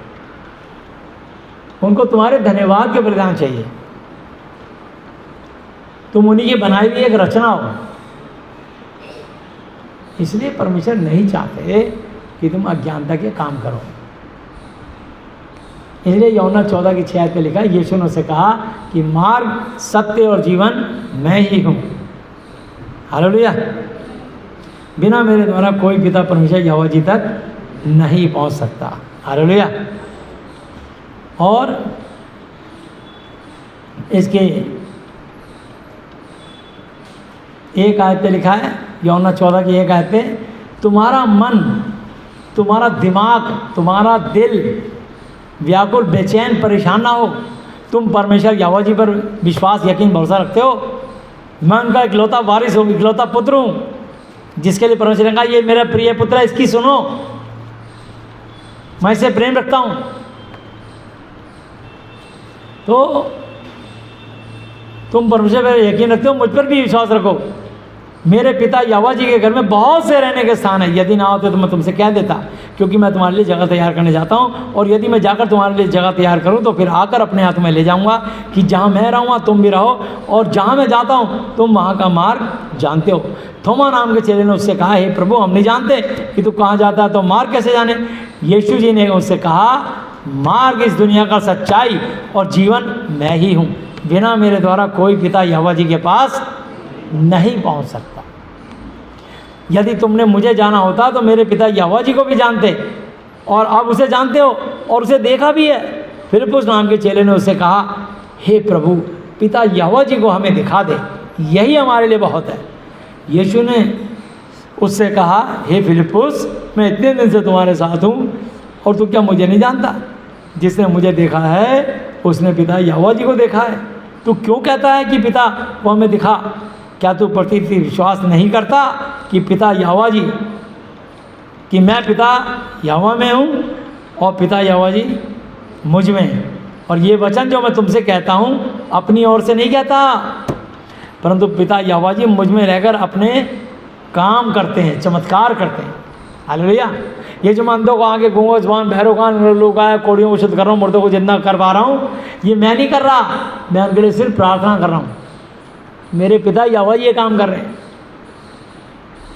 S3: उनको तुम्हारे धन्यवाद के बलिदान चाहिए, तुम उन्हीं की बनाई हुई एक रचना हो। इसलिए परमेश्वर नहीं चाहते कि तुम अज्ञानता के काम करो। इसलिए यूहन्ना 14:6 पे लिखा है, यीशु ने उससे कहा कि मार्ग, सत्य और जीवन मैं ही हूँ। हालेलुया। बिना मेरे द्वारा कोई पिता परमेश्वर यहोवा जी तक नहीं पहुँच सकता। हालेलुया। और इसके एक आयत पे लिखा है, यूहन्ना 14 की 1 आयत पे, तुम्हारा मन, तुम्हारा दिमाग, तुम्हारा दिल व्याकुल, बेचैन, परेशान ना हो। तुम परमेश्वर यहोवा जी पर विश्वास, यकीन, भरोसा रखते हो। मैं उनका इकलौता वारिस हूँ, इकलौता पुत्र हूँ, जिसके लिए परमेश्वर ने कहा ये मेरा प्रिय पुत्र है, इसकी सुनो, मैं इसे प्रेम रखता हूँ। तो तुम परमेश्वर पर यकीन रखते हो, मुझ पर भी विश्वास रखो। मेरे पिता यहोवा जी के घर में बहुत से रहने के स्थान है, यदि ना होते तो मैं तुमसे कह देता, क्योंकि मैं तुम्हारे लिए जगह तैयार करने जाता हूँ। और यदि मैं जाकर तुम्हारे लिए जगह तैयार करूँ तो फिर आकर अपने हाथ में ले जाऊँगा, कि जहाँ मैं रहूँगा तुम भी रहो, और जहाँ मैं जाता हूँ तुम वहाँ का मार्ग जानते हो। थोमा नाम के चेले ने उससे कहा, हे प्रभु, हम नहीं जानते कि तू कहाँ जाता है, तो मार्ग कैसे जाने? यीशु जी ने उससे कहा, मार्ग, इस दुनिया का सच्चाई और जीवन मैं ही हूँ। बिना मेरे द्वारा कोई पिता यहोवा जी के पास नहीं पहुँच सकता। यदि तुमने मुझे जाना होता तो मेरे पिता यहोवा जी को भी जानते, और अब उसे जानते हो और उसे देखा भी है। फिलिप्पुस नाम के चेले ने उससे कहा, हे प्रभु, पिता यहोवा जी को हमें दिखा दे, यही हमारे लिए बहुत है। यीशु ने उससे कहा, हे फिलिप्पुस, मैं इतने दिन से तुम्हारे साथ हूँ और तू क्या मुझे नहीं जानता? जिसने मुझे देखा है उसने पिता यहोवा जी को देखा है। तू क्यों कहता है कि पिता को हमें दिखा? क्या तू प्रति विश्वास नहीं करता कि पिता यहोवा जी, कि मैं पिता यहोवा में हूँ और पिता यहोवा जी मुझ में हैं। और ये वचन जो मैं तुमसे कहता हूँ अपनी ओर से नहीं कहता, परंतु पिता यहोवा जी मुझ में रहकर अपने काम करते हैं, चमत्कार करते हैं। हालेलुया। ये जो मैं अंधों को आगे, गूंगों ज़बान, बहरों कान, लोग आए, कोड़ियों को शुद्ध कर रहा हूँ, मुर्दों को जिंदा कर पा रहा हूँ, ये मैं नहीं कर रहा, मैं उनके लिए सिर्फ प्रार्थना कर रहा हूँ। मेरे पिता यहोवा ये काम कर रहे हैं।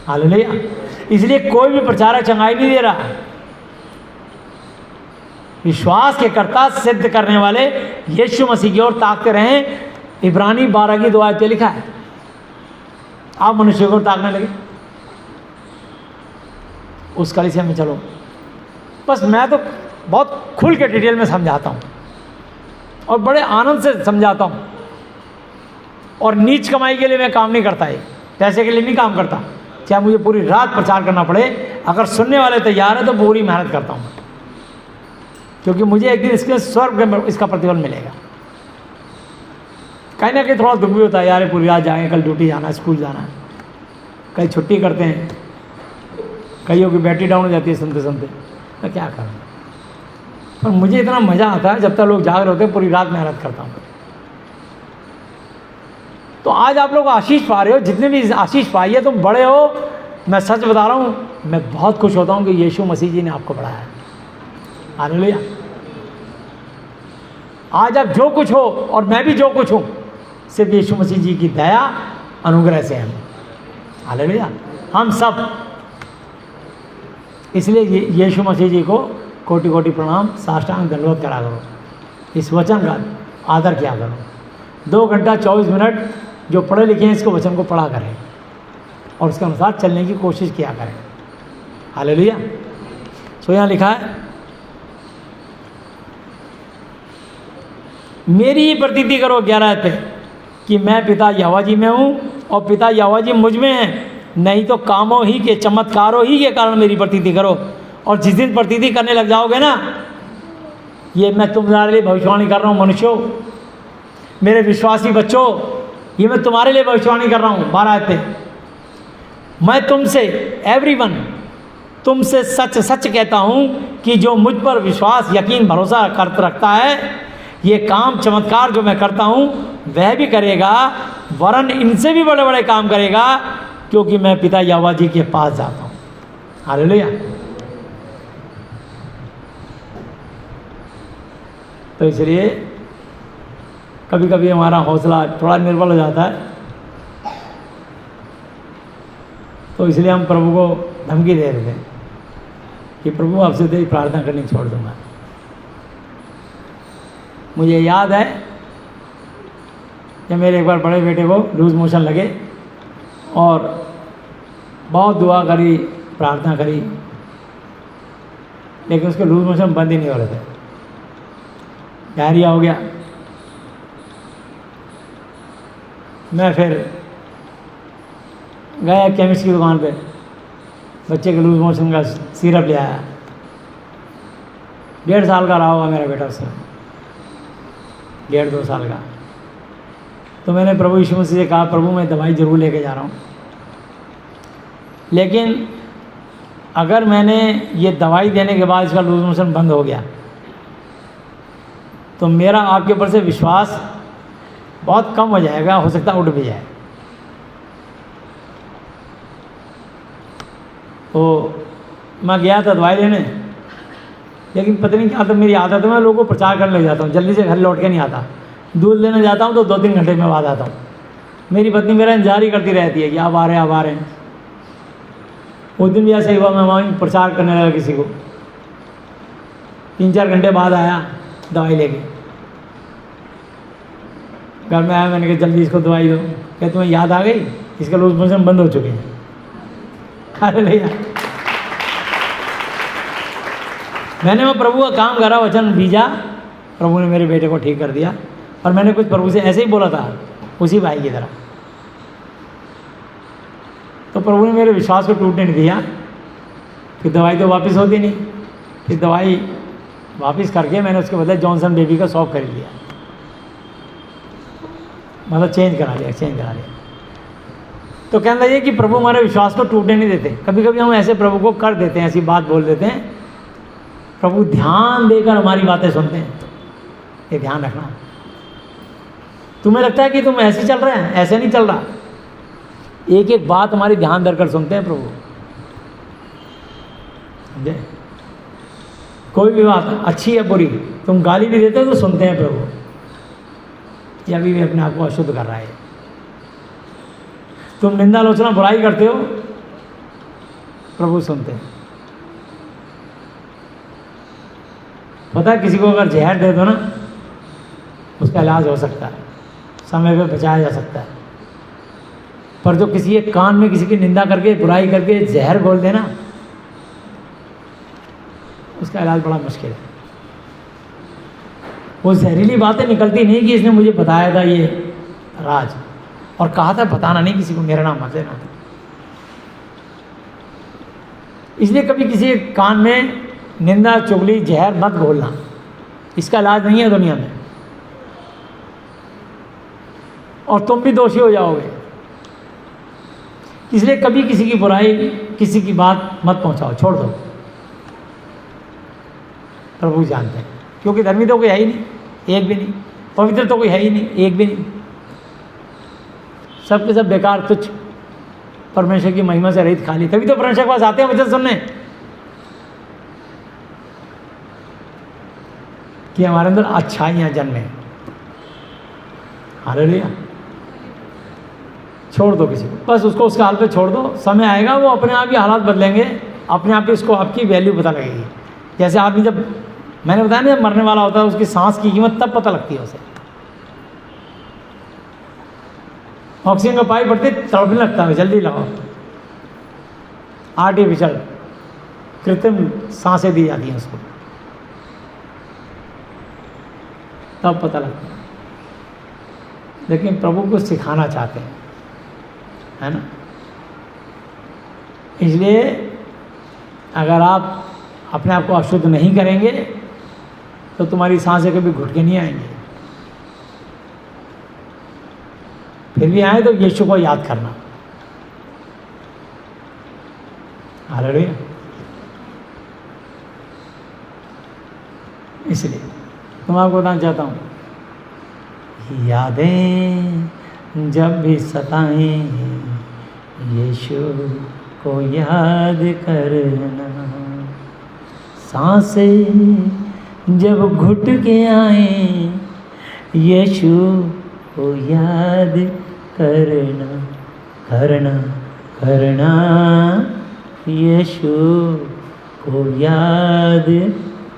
S3: हालेलुया। इसलिए कोई भी प्रचारक चंगाई नहीं दे रहा। विश्वास के कर्ता सिद्ध करने वाले यीशु मसीह की ओर ताकते रहें। इब्रानी 12 की 2 आयत पे लिखा है। आप मनुष्य को ताकने लगे, उस कलीसिया में चलो। बस मैं तो बहुत खुल के डिटेल में समझाता हूँ और बड़े आनंद से समझाता हूँ। और नीच कमाई के लिए मैं काम नहीं करता, है पैसे के लिए नहीं काम करता। चाहे मुझे पूरी रात प्रचार करना पड़े, अगर सुनने वाले तैयार हैं तो पूरी मेहनत करता हूँ, क्योंकि मुझे एक दिन इसके स्वर्ग में इसका प्रतिफल मिलेगा। कहीं ना कहीं थोड़ा दुख भी होता है, यार पूरी रात जाएंगे, कल ड्यूटी जाना है, स्कूल जाना है, कई छुट्टी करते हैं, कईयों की बैटरी डाउन हो जाती है सुनते सुनते, मैं क्या करूँ। पर मुझे इतना मज़ा आता है जब तक लोग जाग रहे होते हैं, पूरी रात मेहनत करता हूँ। तो आज आप लोग आशीष पा रहे हो, जितने भी आशीष पाई है, तुम बड़े हो। मैं सच बता रहा हूँ, मैं बहुत खुश होता हूँ कि यीशु मसीह जी ने आपको बढ़ाया है। हालेलुया। आज आप जो कुछ हो और मैं भी जो कुछ हूँ, सिर्फ यीशु मसीह जी की दया अनुग्रह से हम। हालेलुया। हम सब, इसलिए यीशु मसीह जी को कोटि कोटि प्रणाम, साष्टांग दंडवत करा करो, इस वचन का आदर किया करो। 2 घंटा 24 मिनट जो पढ़े लिखे हैं इसको वचन को पढ़ा करें और उसके अनुसार चलने की कोशिश किया करें। हालेलुया। सो यहाँ लिखा है, मेरी ही प्रतीति करो 11 पे कि मैं पिता यहोवा जी में हूँ और पिता यहोवा जी मुझ में हैं। नहीं तो कामों ही के, चमत्कारों ही के कारण मेरी प्रतीति करो। और जिस दिन प्रतीति करने लग जाओगे ना, ये मैं तुम्हारे लिए भविष्यवाणी कर रहा हूँ मनुष्यों, मेरे विश्वासी बच्चों, ये मैं तुम्हारे लिए भविष्यवाणी कर रहा हूँ। 12 पे, मैं तुमसे, एवरीवन, तुमसे सच सच कहता हूँ कि जो मुझ पर विश्वास, यकीन, भरोसा रखता है, ये काम, चमत्कार जो मैं करता हूँ वह भी करेगा, वरन इनसे भी बड़े बड़े काम करेगा, क्योंकि मैं पिता यहोवा जी के पास जाता हूँ। हालेलुया। तो इसलिए कभी कभी हमारा हौसला थोड़ा निर्बल हो जाता है, तो इसलिए हम प्रभु को धमकी दे रहे थे कि प्रभु आपसे तेरी प्रार्थना करनी छोड़ दूंगा। मुझे याद है कि मेरे एक बार बड़े बेटे को लूज मोशन लगे और बहुत दुआ करी, प्रार्थना करी, लेकिन उसके लूज मोशन बंद ही नहीं हो रहे थे, डायरिया हो गया। मैं फिर गया केमिस्ट की दुकान पे, बच्चे के लूज मोशन का सिरप ले आया। 1.5 साल का रहा होगा मेरा बेटा उससे, 1.5-2 साल का। तो मैंने प्रभु यीशु मसीह से कहा, प्रभु मैं दवाई ज़रूर लेके जा रहा हूँ, लेकिन अगर मैंने ये दवाई देने के बाद इसका लूज मोशन बंद हो गया तो मेरा आपके ऊपर से विश्वास बहुत कम हो जाएगा, हो सकता है उठ भी जाए। तो मैं गया था दवाई लेने, लेकिन पता नहीं क्या, तो मेरी आदत है मैं लोगों को प्रचार करने लग जाता हूँ, जल्दी से घर लौट के नहीं आता। दूध लेने जाता हूँ तो 2-3 घंटे में बाद आता हूँ। मेरी पत्नी मेरा इंतजार ही करती रहती है कि आप आ रहे हैं, आप आ रहे हैं। उस दिन भी ऐसा ही हुआ, मैं वहीं प्रचार करने लगा किसी को, 3-4 घंटे बाद आया दवाई लेके। घर में आया, मैंने कहा जल्दी इसको दवाई दो। क्या तुम्हें याद आ गई, इसका लूज मोशन बंद हो चुके हैं। अरे भैया, मैंने वो प्रभु का काम करा, वचन बीजा, प्रभु ने मेरे बेटे को ठीक कर दिया। और मैंने कुछ प्रभु से ऐसे ही बोला था, उसी भाई की तरह। तो प्रभु ने मेरे विश्वास को टूटने नहीं दिया। फिर दवाई तो वापस होती नहीं, फिर दवाई वापस करके मैंने उसके बदले जॉनसन बेबी का शॉप खरीद लिया, मतलब चेंज करा लिया। तो कहने लगे कि प्रभु हमारे विश्वास को टूटने नहीं देते। कभी कभी हम ऐसे प्रभु को कर देते हैं, ऐसी बात बोल देते हैं, प्रभु ध्यान देकर हमारी बातें सुनते हैं। ये ध्यान रखना। तुम्हें लगता है कि तुम ऐसे चल रहे हैं, ऐसे नहीं चल रहा। एक एक बात हमारी ध्यान धरकर सुनते हैं प्रभु। समझे? कोई भी बात अच्छी या बुरी तुम गाली भी देते हो तो सुनते हैं प्रभु, ये अभी भी अपने आप को अशुद्ध कर रहा है। तुम निंदा आलोचना बुराई करते हो, प्रभु सुनते हैं। पता है किसी को अगर जहर दे दो ना, उसका इलाज हो सकता है, समय पे बचाया जा सकता है। पर जो किसी एक कान में किसी की निंदा करके बुराई करके जहर घोल देना, उसका इलाज बड़ा मुश्किल है। वो जहरीली बातें निकलती नहीं कि इसने मुझे बताया था ये राज और कहा था बताना नहीं किसी को, मेरा नाम मत लेना। इसलिए कभी किसी कान में निंदा चुगली जहर मत घोलना, इसका इलाज नहीं है दुनिया में, और तुम भी दोषी हो जाओगे। इसलिए कभी किसी की बुराई, किसी की बात मत पहुंचाओ, छोड़ दो। प्रभु जानते हैं, क्योंकि धर्मी तो कोई है ही नहीं, एक भी नहीं। पवित्र तो कोई है ही नहीं, एक भी नहीं। सब के सब बेकार, तुच्छ, परमेश्वर की महिमा से रहित, खाली। तभी तो परमेश्वर के पास आते हैं वचन सुनने, कि हमारे अंदर अच्छाइयाँ जन्मे। हालेलुया। छोड़ दो किसी को, बस उसको उसके हाल पे छोड़ दो। समय आएगा वो अपने आप ही हालात बदलेंगे, अपने आप ही उसको आपकी वैल्यू पता लगेगी। जैसे आदमी जब, मैंने बताया ना, जब मरने वाला होता है उसकी सांस की कीमत तब पता लगती है उसे। ऑक्सीजन का पाइप बढ़ते तड़पने लगता है, जल्दी लगाओ। आर्टिफिशियल कृत्रिम सांसें दी जाती हैं उसको, तब पता लगता है। लेकिन प्रभु को सिखाना चाहते हैं, है ना। इसलिए अगर आप अपने आप को अशुद्ध नहीं करेंगे तो तुम्हारी सांसें कभी घुट के नहीं आएंगी। फिर भी आए तो यीशु को याद करना। हालेलुया। इसलिए मैं आपको बताना चाहता हूँ, यादें जब भी सताएं यीशु को याद करना, सांसें जब घुट के आए यीशु को याद करना, करना करना यीशु को याद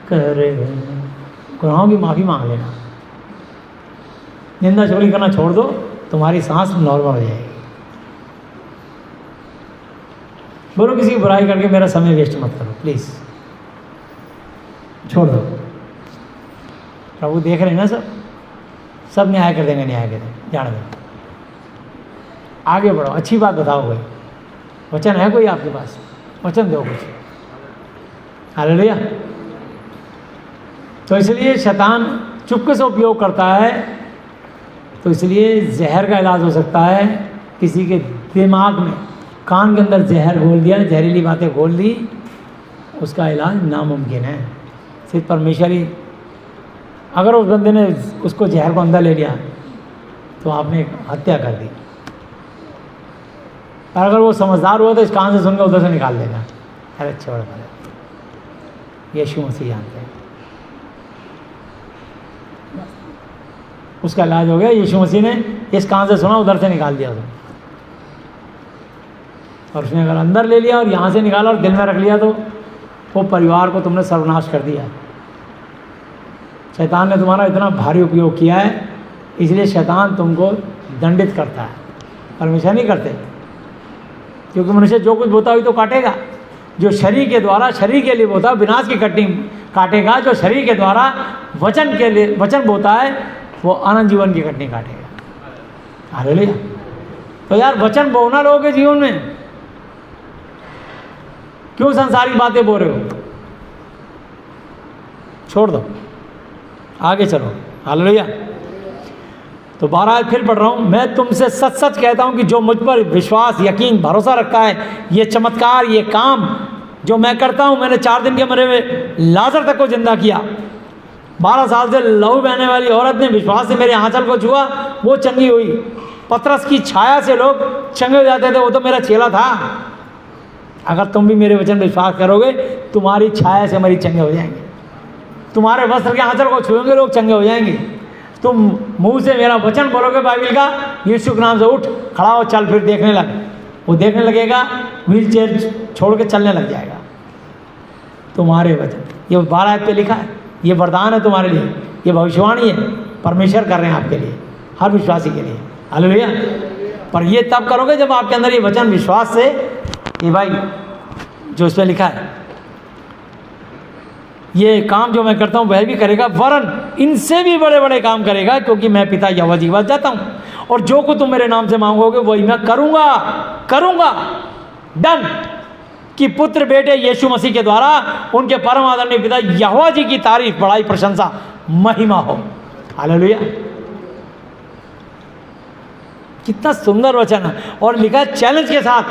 S3: करना। गुनाहों की माफ़ी मांग लेना, निंदा चुगली करना छोड़ दो, तुम्हारी सांस नॉर्मल हो जाएगी। बोलो किसी की बुराई करके मेरा समय वेस्ट मत करो प्लीज़, छोड़ दो। प्रभु देख रहे हैं ना, सब न्याय कर देंगे, न्याय करें, जान दो। आगे बढ़ो, अच्छी बात बताओ। कोई वचन है कोई आपके पास? वचन दो कुछ। हालेलुया। तो इसलिए शैतान चुपके से उपयोग करता है, तो इसलिए जहर का इलाज हो सकता है। किसी के दिमाग में, कान के अंदर जहर घोल दिया, जहरीली बातें घोल दी, उसका इलाज नामुमकिन है। सिर्फ परमेश्वर ही, अगर उस बंदे ने उसको जहर को अंदर ले लिया तो आपने हत्या कर दी। और अगर वो समझदार हुआ तो इस कान से सुनकर उधर से निकाल देगा। अरे छोड़ दे, यीशु मसीह जानते हैं, उसका इलाज हो गया। यीशु मसीह ने इस कान से सुना, उधर से निकाल दिया उसने। और उसने अगर अंदर ले लिया और यहाँ से निकाला और दिल में रख लिया, तो वो परिवार को तुमने सर्वनाश कर दिया। शैतान ने तुम्हारा इतना भारी उपयोग किया है, इसलिए शैतान तुमको दंडित करता है, परमेश्वर नहीं करते। क्योंकि मनुष्य जो कुछ बोता हुई तो काटेगा। जो शरीर के द्वारा, शरीर के लिए बोता है, विनाश की कटनी काटेगा। जो शरीर के द्वारा वचन के लिए, वचन बोता है, वो अनंत जीवन की कटनी काटेगा। हालेलुया। तो यार वचन बोना लोगे जीवन में, क्यों संसारिक बातें बोल रहे हो? छोड़ दो, आगे चलो। हालेलुया। तो 12 फिर पढ़ रहा हूँ, मैं तुमसे सच सच कहता हूँ कि जो मुझ पर विश्वास, यकीन, भरोसा रखता है, ये चमत्कार, ये काम जो मैं करता हूँ, मैंने 4 दिन के मरे हुए लाजर तक को जिंदा किया। 12 साल से लहू बहने वाली औरत ने विश्वास से मेरे आंचल को छुआ, वो चंगी हुई। पतरस की छाया से लोग चंगे हो जाते थे, वो तो मेरा चेला था। अगर तुम भी मेरे वचन विश्वास करोगे, तुम्हारी छाया से हमारी चंगे हो जाएंगे। तुम्हारे वस्त्र के आंचल को छुएंगे, लोग चंगे हो जाएंगे। तुम मुंह से मेरा वचन बोलोगे बाइबल का, यीशु के नाम से उठ खड़ा हो, चल, फिर देखने लग। वो देखने लगेगा, व्हील चेयर छोड़ के चलने लग जाएगा। तुम्हारे वचन, ये 12 पे लिखा है, ये वरदान है तुम्हारे लिए, ये भविष्यवाणी है, परमेश्वर कर रहे हैं आपके लिए, हर विश्वासी के लिए। हालेलुया। पर ये तब करोगे जब आपके अंदर ये वचन विश्वास से, ये भाई जो इस पर लिखा है, ये काम जो मैं करता हूँ वह भी करेगा, वरन इनसे भी बड़े बड़े काम करेगा, क्योंकि मैं पिता यहोवा जी के पास जाता हूँ। और जो कुछ तुम मेरे नाम से मांगोगे वही मैं करूँगा। डन। कि पुत्र बेटे यीशु मसीह के द्वारा उनके परम आदरणीय पिता यहोवा जी की तारीफ, बड़ाई, प्रशंसा, महिमा हो। हालेलुया। कितना सुंदर वचन है। और लिखा है चैलेंज के साथ,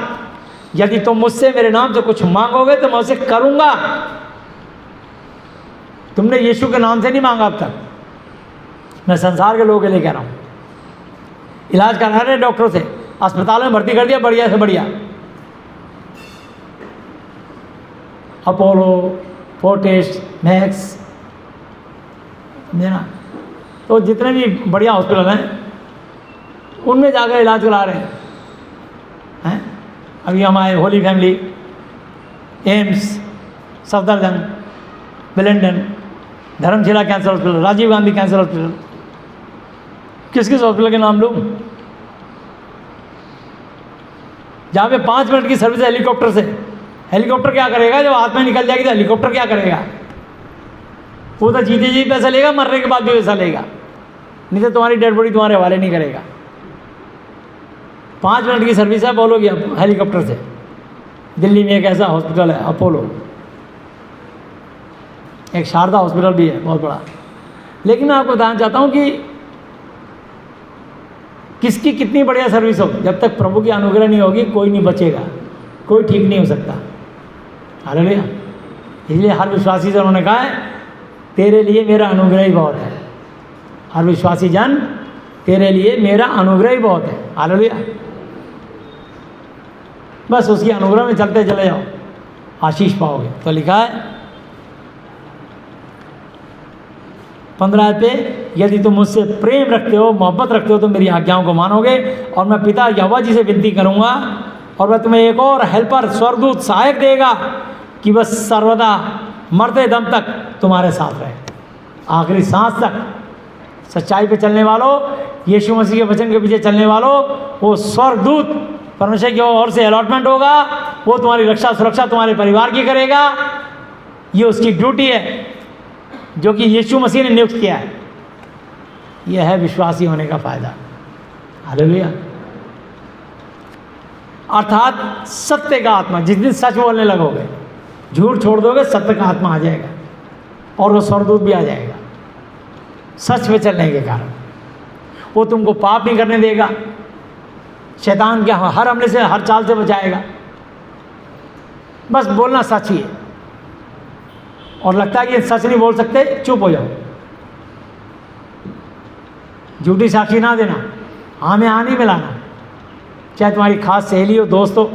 S3: यदि तुम मुझसे मेरे नाम से कुछ मांगोगे तो मैं उसे करूंगा। तुमने यीशु के नाम से नहीं मांगा अब तक। मैं संसार के लोगों के लिए कह रहा हूं, इलाज करा रहे डॉक्टरों से, अस्पताल में भर्ती कर दिया, बढ़िया से बढ़िया, अपोलो, फोर्टिस, मैक्स, ना, तो जितने भी बढ़िया हॉस्पिटल हैं उनमें जाकर इलाज करा रहे हैं। अभी हमारे होली फैमिली, एम्स, सफदरजंग, बिलेंडन, Dharamshila cancer hospital, Rajiv Gandhi cancer hospital, किस किस हॉस्पिटल के नाम लूँ? जहाँ पे 5 मिनट की सर्विस है हेलीकॉप्टर से। हेलीकॉप्टर क्या करेगा? जब हाथ में निकल जाएगी तो हेलीकॉप्टर क्या करेगा? वो तो जीते जी पैसा लेगा, मरने के बाद भी पैसा लेगा, नहीं तो तुम्हारी डेड बॉडी तुम्हारे हवाले नहीं करेगा। 5 मिनट की सर्विस है, बोलोगे अब हेलीकॉप्टर से। दिल्ली में एक ऐसा हॉस्पिटल है अपोलो, एक शारदा हॉस्पिटल भी है बहुत बड़ा। लेकिन मैं आपको बताना चाहता हूँ कि किसकी कितनी बढ़िया सर्विस हो, जब तक प्रभु की अनुग्रह नहीं होगी कोई नहीं बचेगा, कोई ठीक नहीं हो सकता। हालेलुया। इसलिए हर विश्वासी से उन्होंने कहा है तेरे लिए मेरा अनुग्रह ही बहुत है। हर विश्वासी जन, तेरे लिए मेरा अनुग्रह ही बहुत है। हालेलुया। बस उसकी अनुग्रह में चलते चले जाओ, आशीष पाओगे। तो लिखा है 15 पे, यदि तुम मुझसे प्रेम रखते हो, मोहब्बत रखते हो तो मेरी आज्ञाओं को मानोगे, और मैं पिता यहोवा जी से विनती करूंगा और वह तुम्हें एक और हेल्पर, स्वर्गदूत, सहायक देगा कि वह सर्वदा मरते दम तक तुम्हारे साथ रहे, आखिरी सांस तक। सच्चाई पे चलने वालों, यीशु मसीह के वचन के पीछे चलने वालों, वो स्वर्गदूत परमेश्वर की ओर से अलॉटमेंट होगा, वो तुम्हारी रक्षा सुरक्षा तुम्हारे परिवार की करेगा। ये उसकी ड्यूटी है जो कि यीशु मसीह ने नियुक्त किया है। यह है विश्वासी होने का फायदा। हालेलुया। अर्थात सत्य का आत्मा, जिस दिन सच बोलने लगोगे, झूठ छोड़ दोगे, सत्य का आत्मा आ जाएगा और वो स्वर्गदूत भी आ जाएगा सच पे चलने के कारण। वो तुमको पाप नहीं करने देगा, शैतान के हर हमले से, हर चाल से बचाएगा। बस बोलना सच ही है, और लगता है कि सच नहीं बोल सकते, चुप हो जाओ, झूठी साक्षी ना देना, हाँ में हाँ नहीं मिलाना। चाहे तुम्हारी खास सहेली हो, दोस्त हो,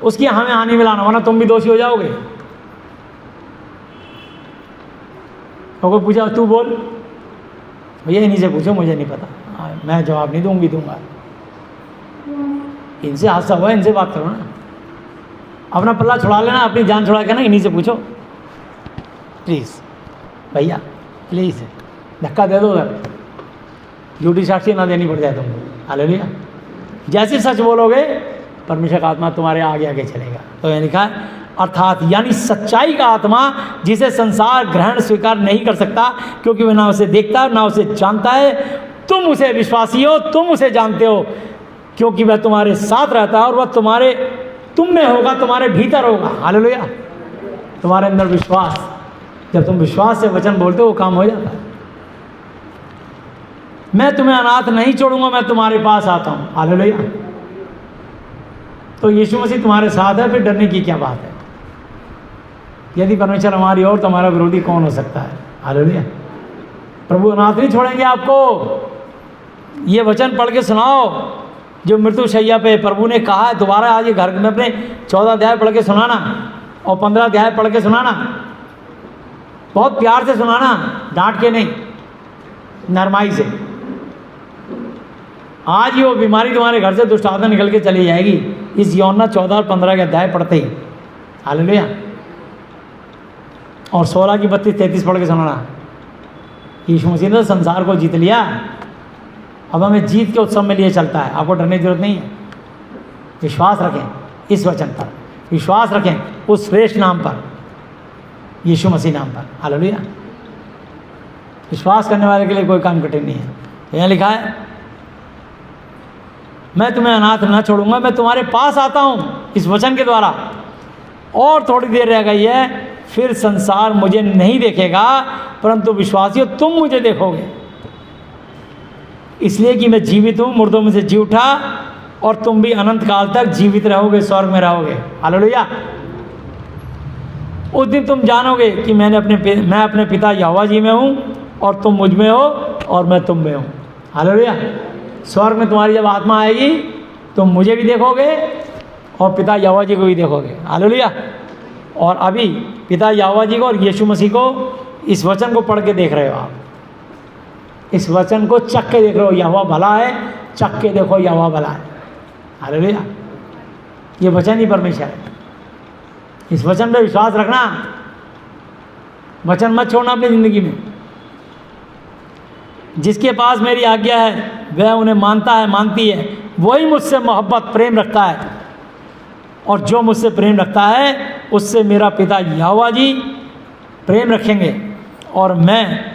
S3: उसकी हाँ में हाँ नहीं मिलाना, वरना तुम भी दोषी हो जाओगे। तो कोई पूछा तू बोल, भैया इन्हीं से पूछो, मुझे नहीं पता, मैं जवाब नहीं दूंगा। इनसे हादसा हुआ, इनसे बात करो ना, अपना पल्ला छुड़ा लेना, अपनी जान छुड़ा के ना इन्हीं से पूछो प्लीज़। भैया प्लीज़ धक्का दे दो उधर, झूठी साक्षी ना देनी पड़ जाए तुमको। हालेलुया। जैसे सच बोलोगे, परमेश्वर का आत्मा तुम्हारे आगे आगे चलेगा। तो ये लिखा है अर्थात, यानी सच्चाई का आत्मा, जिसे संसार ग्रहण स्वीकार नहीं कर सकता, क्योंकि वह ना उसे देखता ना उसे जानता है। तुम उसे विश्वासी हो, तुम उसे जानते हो, क्योंकि वह तुम्हारे साथ रहता है और वह तुम में होगा, तुम्हारे भीतर होगा। हालेलुया। तुम्हारे अंदर विश्वास, जब तुम विश्वास से वचन बोलते हो वो काम हो जाता है। मैं तुम्हें अनाथ नहीं छोड़ूंगा, मैं तुम्हारे पास आता हूँ। हालेलुया। तो यीशु मसीह तुम्हारे साथ है, फिर डरने की क्या बात है। यदि परमेश्वर हमारी ओर तो हमारा विरोधी कौन हो सकता है। हालेलुया। प्रभु अनाथ नहीं छोड़ेंगे आपको। ये वचन पढ़ के सुनाओ जो मृत्यु शैया पे प्रभु ने कहा है। दोबारा आज ये घर में अपने 14 अध्याय पढ़ के सुनाना और 15 अध्याय पढ़ के सुनाना, बहुत प्यार से सुनाना, डांट के नहीं, नरमाई से। आज ही वो बीमारी तुम्हारे घर से दुष्ट आत्मा निकल के चली जाएगी इस यूहन्ना 14 और 15 के अध्याय पढ़ते ही। हालेलुया। और 16 की 32-33 पढ़ के सुनाना। यीशु मसीह ने संसार को जीत लिया, अब हमें जीत के उत्सव में लिए चलता है। आपको डरने की जरूरत नहीं है। विश्वास रखें इस वचन पर, विश्वास रखें उस श्रेष्ठ नाम पर, यीशु मसीह नाम पर। हालेलुया। विश्वास करने वाले के लिए कोई काम कठिन नहीं है। यहाँ लिखा है, मैं तुम्हें अनाथ न छोड़ूंगा, मैं तुम्हारे पास आता हूँ इस वचन के द्वारा। और थोड़ी देर रह गई है, फिर संसार मुझे नहीं देखेगा, परंतु विश्वासियों तुम मुझे देखोगे, इसलिए कि मैं जीवित हूँ, मुर्दों में से जी उठा, और तुम भी अनंत काल तक जीवित रहोगे, स्वर्ग में रहोगे। हालेलुया। उस दिन तुम जानोगे कि मैं अपने पिता यहोवा जी में हूँ, और तुम मुझ में हो और मैं तुम में हूँ। हालेलुया। स्वर्ग में तुम्हारी जब आत्मा आएगी तुम मुझे भी देखोगे और पिता यहोवा जी को भी देखोगे। हालेलुया। और अभी पिता यहोवा जी को और यीशु मसीह को, इस वचन को पढ़ के देख रहे हो आप, इस वचन को चख के देख रहे हो। यहोवा भला है, चख के देखो यहोवा भला है। हालेलुया। ये वचन ही परमेश्वर है। इस वचन पे विश्वास रखना, वचन मत छोड़ना अपनी ज़िंदगी में। जिसके पास मेरी आज्ञा है वह उन्हें मानता है, मानती है, वही मुझसे मोहब्बत प्रेम रखता है, और जो मुझसे प्रेम रखता है उससे मेरा पिता यहोवा जी प्रेम रखेंगे, और मैं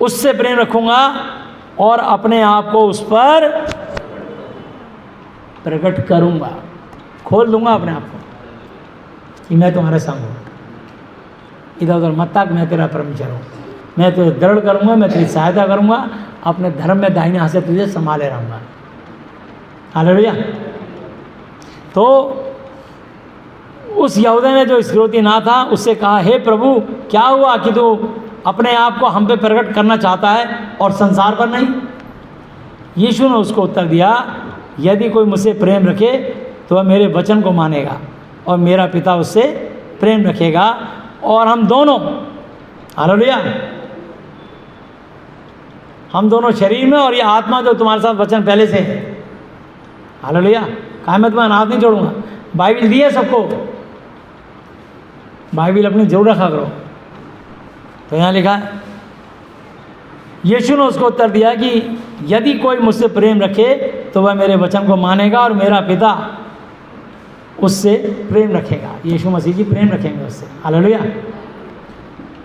S3: उससे प्रेम रखूँगा और अपने आप को उस पर प्रकट करूँगा। खोल दूँगा अपने आप को कि मैं तुम्हारे संग हूँ, इधर उधर मत ताक, मैं तेरा परमेश्वर हूँ, मैं तुझे दृढ़ करूँगा, मैं तेरी सहायता करूँगा, अपने धर्म में दाहिने हाथ से तुझे संभाले रहूँगा। हालेलुया। तो उस यहूदा ने जो इस्करियोती ना था उससे कहा, हे प्रभु क्या हुआ कि तू अपने आप को हम पे प्रकट करना चाहता है और संसार पर नहीं? यीशु ने उसको उत्तर दिया, यदि कोई मुझसे प्रेम रखे तो वह मेरे वचन को मानेगा, और मेरा पिता उससे प्रेम रखेगा, और हम दोनों, हालेलुया, हम दोनों शरीर में, और ये आत्मा जो तुम्हारे साथ वचन पहले से है। हालेलुया। कहा मैं तुम्हें अनाथ नहीं छोड़ूंगा। बाइबिल दी है सबको, बाइबिल अपनी जरूर रखा करो। तो यहाँ लिखा है, यीशु ने उसको उत्तर दिया कि यदि कोई मुझसे प्रेम रखे तो वह मेरे वचन को मानेगा, और मेरा पिता उससे प्रेम रखेगा। यीशु मसीह जी प्रेम रखेंगे उससे। हालेलुया।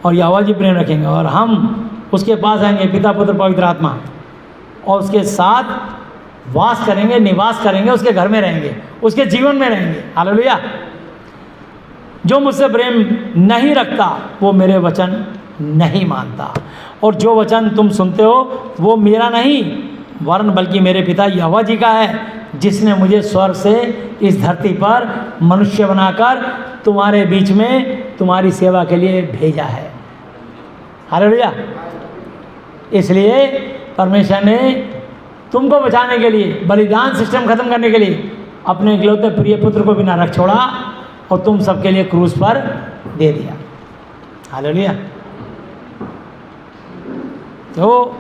S3: और यहोवा जी प्रेम रखेंगे, और हम उसके पास आएंगे, पिता पुत्र पवित्र आत्मा, और उसके साथ वास करेंगे, निवास करेंगे, उसके घर में रहेंगे, उसके जीवन में रहेंगे। हालेलुया। जो मुझसे प्रेम नहीं रखता वो मेरे वचन नहीं मानता, और जो वचन तुम सुनते हो वो मेरा नहीं वरन बल्कि मेरे पिता यहोवा जी का है, जिसने मुझे स्वर्ग से इस धरती पर मनुष्य बनाकर तुम्हारे बीच में तुम्हारी सेवा के लिए भेजा है। हालेलुया। इसलिए परमेश्वर ने तुमको बचाने के लिए, बलिदान सिस्टम खत्म करने के लिए अपने इकलौते प्रिय पुत्र को भी ना रख छोड़ा, और तुम सबके लिए क्रूस पर दे दिया। हालेलुया। तो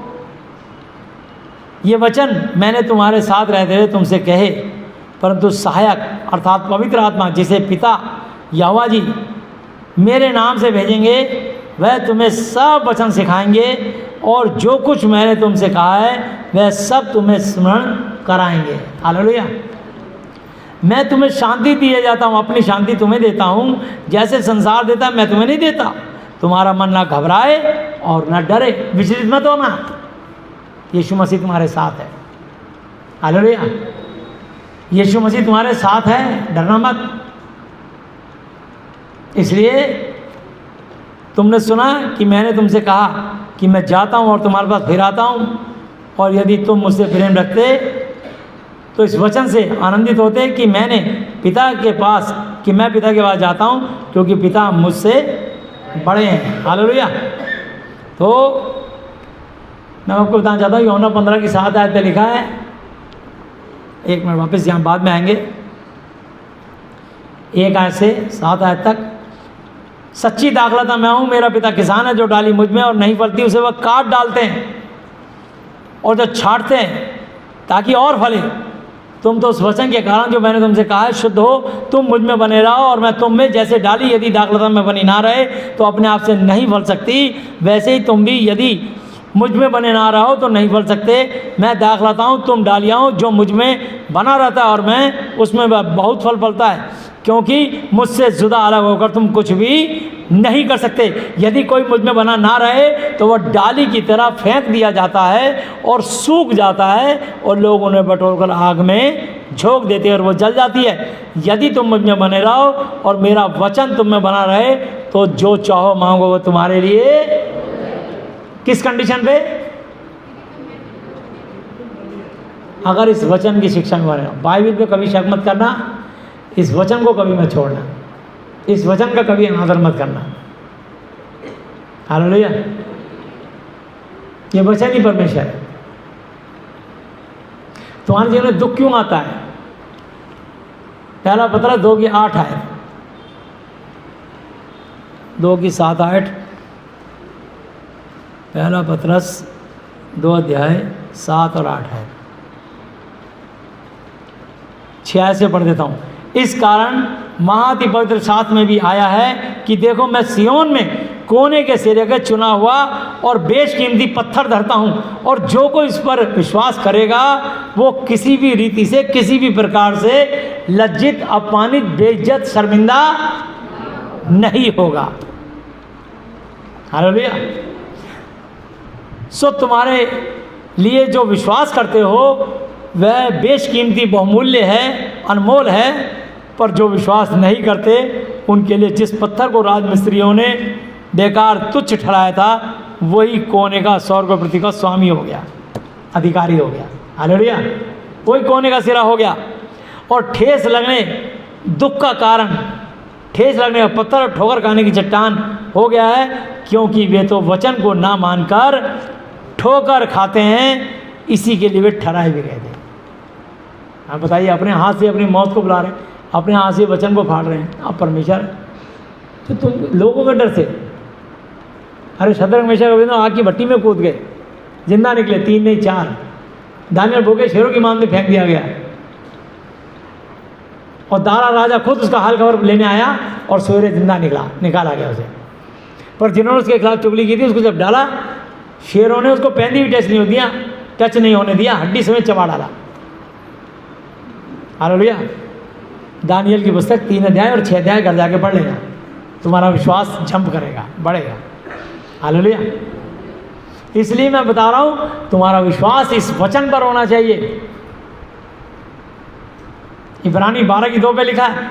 S3: ये वचन मैंने तुम्हारे साथ रहते हुए तुमसे कहे, परंतु सहायक अर्थात पवित्र आत्मा, जिसे पिता यहोवा जी मेरे नाम से भेजेंगे, वह तुम्हें सब वचन सिखाएंगे, और जो कुछ मैंने तुमसे कहा है वह सब तुम्हें स्मरण कराएंगे। हालेलुया। मैं तुम्हें शांति दिए जाता हूँ, अपनी शांति तुम्हें देता हूँ, जैसे संसार देता मैं तुम्हें नहीं देता। तुम्हारा मन ना घबराए और ना डरे, विचलित मत होना। यीशु मसीह तुम्हारे साथ है। हालेलुया। यीशु मसीह तुम्हारे साथ है, डरना मत। इसलिए तुमने सुना कि मैंने तुमसे कहा कि मैं जाता हूँ और तुम्हारे पास फिर आता हूँ, और यदि तुम मुझसे प्रेम रखते तो इस वचन से आनंदित होते कि मैं पिता के पास जाता हूँ, क्योंकि पिता मुझसे बड़े हैं। हालेलुया। तो मैं आपको बताना चाहता हूँ, यूहन्ना 15 की 7 आयत पे लिखा है, एक मिनट वापस यहाँ बाद में आएंगे, 1 आयत से 7 आयत तक। सच्ची दाखलता मैं हूँ, मेरा पिता किसान है, जो डाली मुझ में और नहीं फलती उसे वह काट डालते हैं, और जो छांटते हैं ताकि और फले। तुम तो उस वचन के कारण जो मैंने तुमसे कहा है शुद्ध हो। तुम मुझ में बने रहो और मैं तुम में। जैसे डाली यदि दाखलता में बनी ना रहे तो अपने आप से नहीं फल सकती, वैसे ही तुम भी यदि मुझ में बने ना रहो तो नहीं फल सकते। मैं दाखलता हूँ, तुम डालियाँ हो। जो मुझ में बना रहता है और मैं उसमें बहुत फल फलता है, क्योंकि मुझसे जुदा अलग होकर तुम कुछ भी नहीं कर सकते। यदि कोई मुझ में बना ना रहे तो वह डाली की तरह फेंक दिया जाता है और सूख जाता है, और लोग उन्हें बटोरकर आग में झोंक देते हैं और वो जल जाती है। यदि तुम मुझ में बने रहो और मेरा वचन तुम में बना रहे तो जो चाहो मांगो वो तुम्हारे लिए। किस कंडीशन पे? अगर इस वचन की शिक्षा में बने रहो। बाइबल पे कभी शक मत करना, इस वचन को कभी मत छोड़ना, इस वचन का कभी अनादर मत करना। हालेलुया। ये वचन ही परमेश्वर है। तुम्हारे जीवन में दुख क्यों आता है? पहला पत्रस 2 की 8 है, 2 की 7 8। पहला पत्रस 2 अध्याय 7 और 8 है। 6 से पढ़ देता हूँ। इस कारण महाति पवित्र शास्त्र में भी आया है कि देखो मैं सियोन में कोने के सिरे का चुना हुआ और बेशकीमती पत्थर धरता हूँ, और जो कोई इस पर विश्वास करेगा वो किसी भी रीति से, किसी भी प्रकार से लज्जित, अपमानित, बेइज्जत, शर्मिंदा नहीं होगा। हालेलुया। सो तुम्हारे लिए जो विश्वास करते हो वह बेशकीमती, बहुमूल्य है, अनमोल है, पर जो विश्वास नहीं करते उनके लिए जिस पत्थर को राजमिस्त्रियों ने बेकार तुच्छ ठहराया था वही कोने का, स्वर्ग पृथ्वी का स्वामी हो गया, अधिकारी हो गया। हालेलुया। वही कोने का सिरा हो गया, और ठेस लगने, दुख का कारण, ठेस लगने का पत्थर और ठोकर खाने की चट्टान हो गया है, क्योंकि वे तो वचन को ना मानकर ठोकर खाते हैं, इसी के लिए वे ठहराए भी गए थे। आप बताइए, अपने हाथ से अपनी मौत को बुला रहे हैं, अपने हाथ से वचन को फाड़ रहे हैं। आप परमेश्वर, तो तुम लोगों के डर से, अरे शद्रक मेशक अबेदनगो आग की भट्टी में कूद गए, जिंदा निकले, 3 नहीं 4। दानियल भूखे शेरों की मांद में फेंक दिया गया, और दारा राजा खुद उसका हाल खबर लेने आया और सवेरे जिंदा निकाला गया उसे। पर जिन्होंने उसके खिलाफ चुगली की थी, उसको जब डाला, शेरों ने उसको पहनदी भी टच नहीं होने दिया, हड्डी समेत चबा डाला। हालेलुया। दानियल की पुस्तक 3 अध्याय और 6 अध्याय घर जाके पढ़ लेना, तुम्हारा विश्वास जंप करेगा, बढ़ेगा। हालेलुया। इसलिए मैं बता रहा हूं, तुम्हारा विश्वास इस वचन पर होना चाहिए। इब्रानी 12 की 2 पे लिखा है,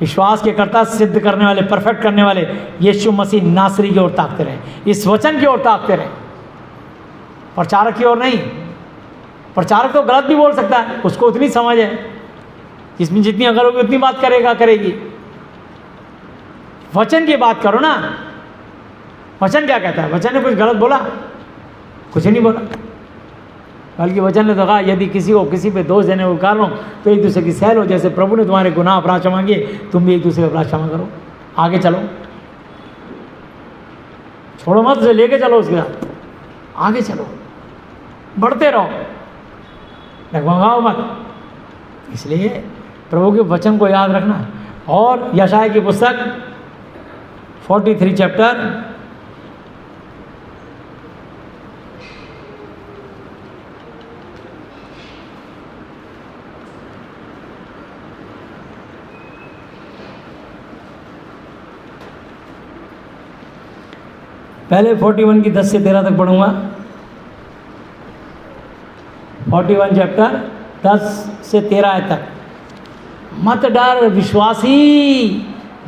S3: विश्वास के कर्ता, सिद्ध करने वाले, परफेक्ट करने वाले यीशु मसीह नासरी की ओर ताकते रहे, इस वचन की ओर ताकते रहे, प्रचारक की ओर नहीं। प्रचारक तो गलत भी बोल सकता है, उसको उतनी समझ है, इसमें जितनी अगर होगी उतनी बात करेगी। वचन की बात करो ना। वचन क्या कहता है? वचन ने कुछ गलत बोला? कुछ नहीं बोला, बल्कि वचन ने तो कहा यदि किसी को किसी पे दोष देने को कारण हो तो एक दूसरे की सहल हो। जैसे प्रभु ने तुम्हारे गुनाह अपराध क्षमा किए, तुम भी एक दूसरे का अपराध क्षमा करो, आगे चलो, छोड़ो मत, उसे लेके चलो, उसके साथ आगे चलो, बढ़ते रहो, डगमगाओ मत। इसलिए प्रभु के वचन को याद रखना। और यशायाह की पुस्तक 43 चैप्टर 41 की 10 से 13 तक पढ़ूंगा। 41 चैप्टर 10 से 13 तक। मत डर विश्वासी,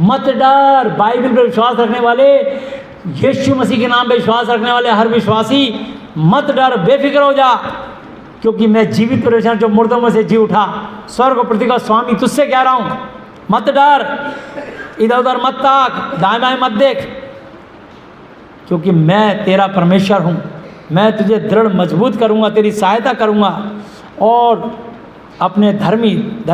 S3: मत डर। बाइबल पर विश्वास रखने वाले यीशु मसीह के नाम पे विश्वास रखने वाले हर विश्वासी मत डर, बेफिक्र हो जा, क्योंकि मैं जीवित परमेश्वर जो मुर्दों में से जी उठा, स्वर्ग और पृथ्वी का स्वामी तुझसे कह रहा हूँ, मत डर, इधर उधर मत ताक, दाएं बाएं मत देख, क्योंकि मैं तेरा परमेश्वर हूँ। मैं तुझे दृढ़ मजबूत करूँगा, तेरी सहायता करूँगा और अपने धर्म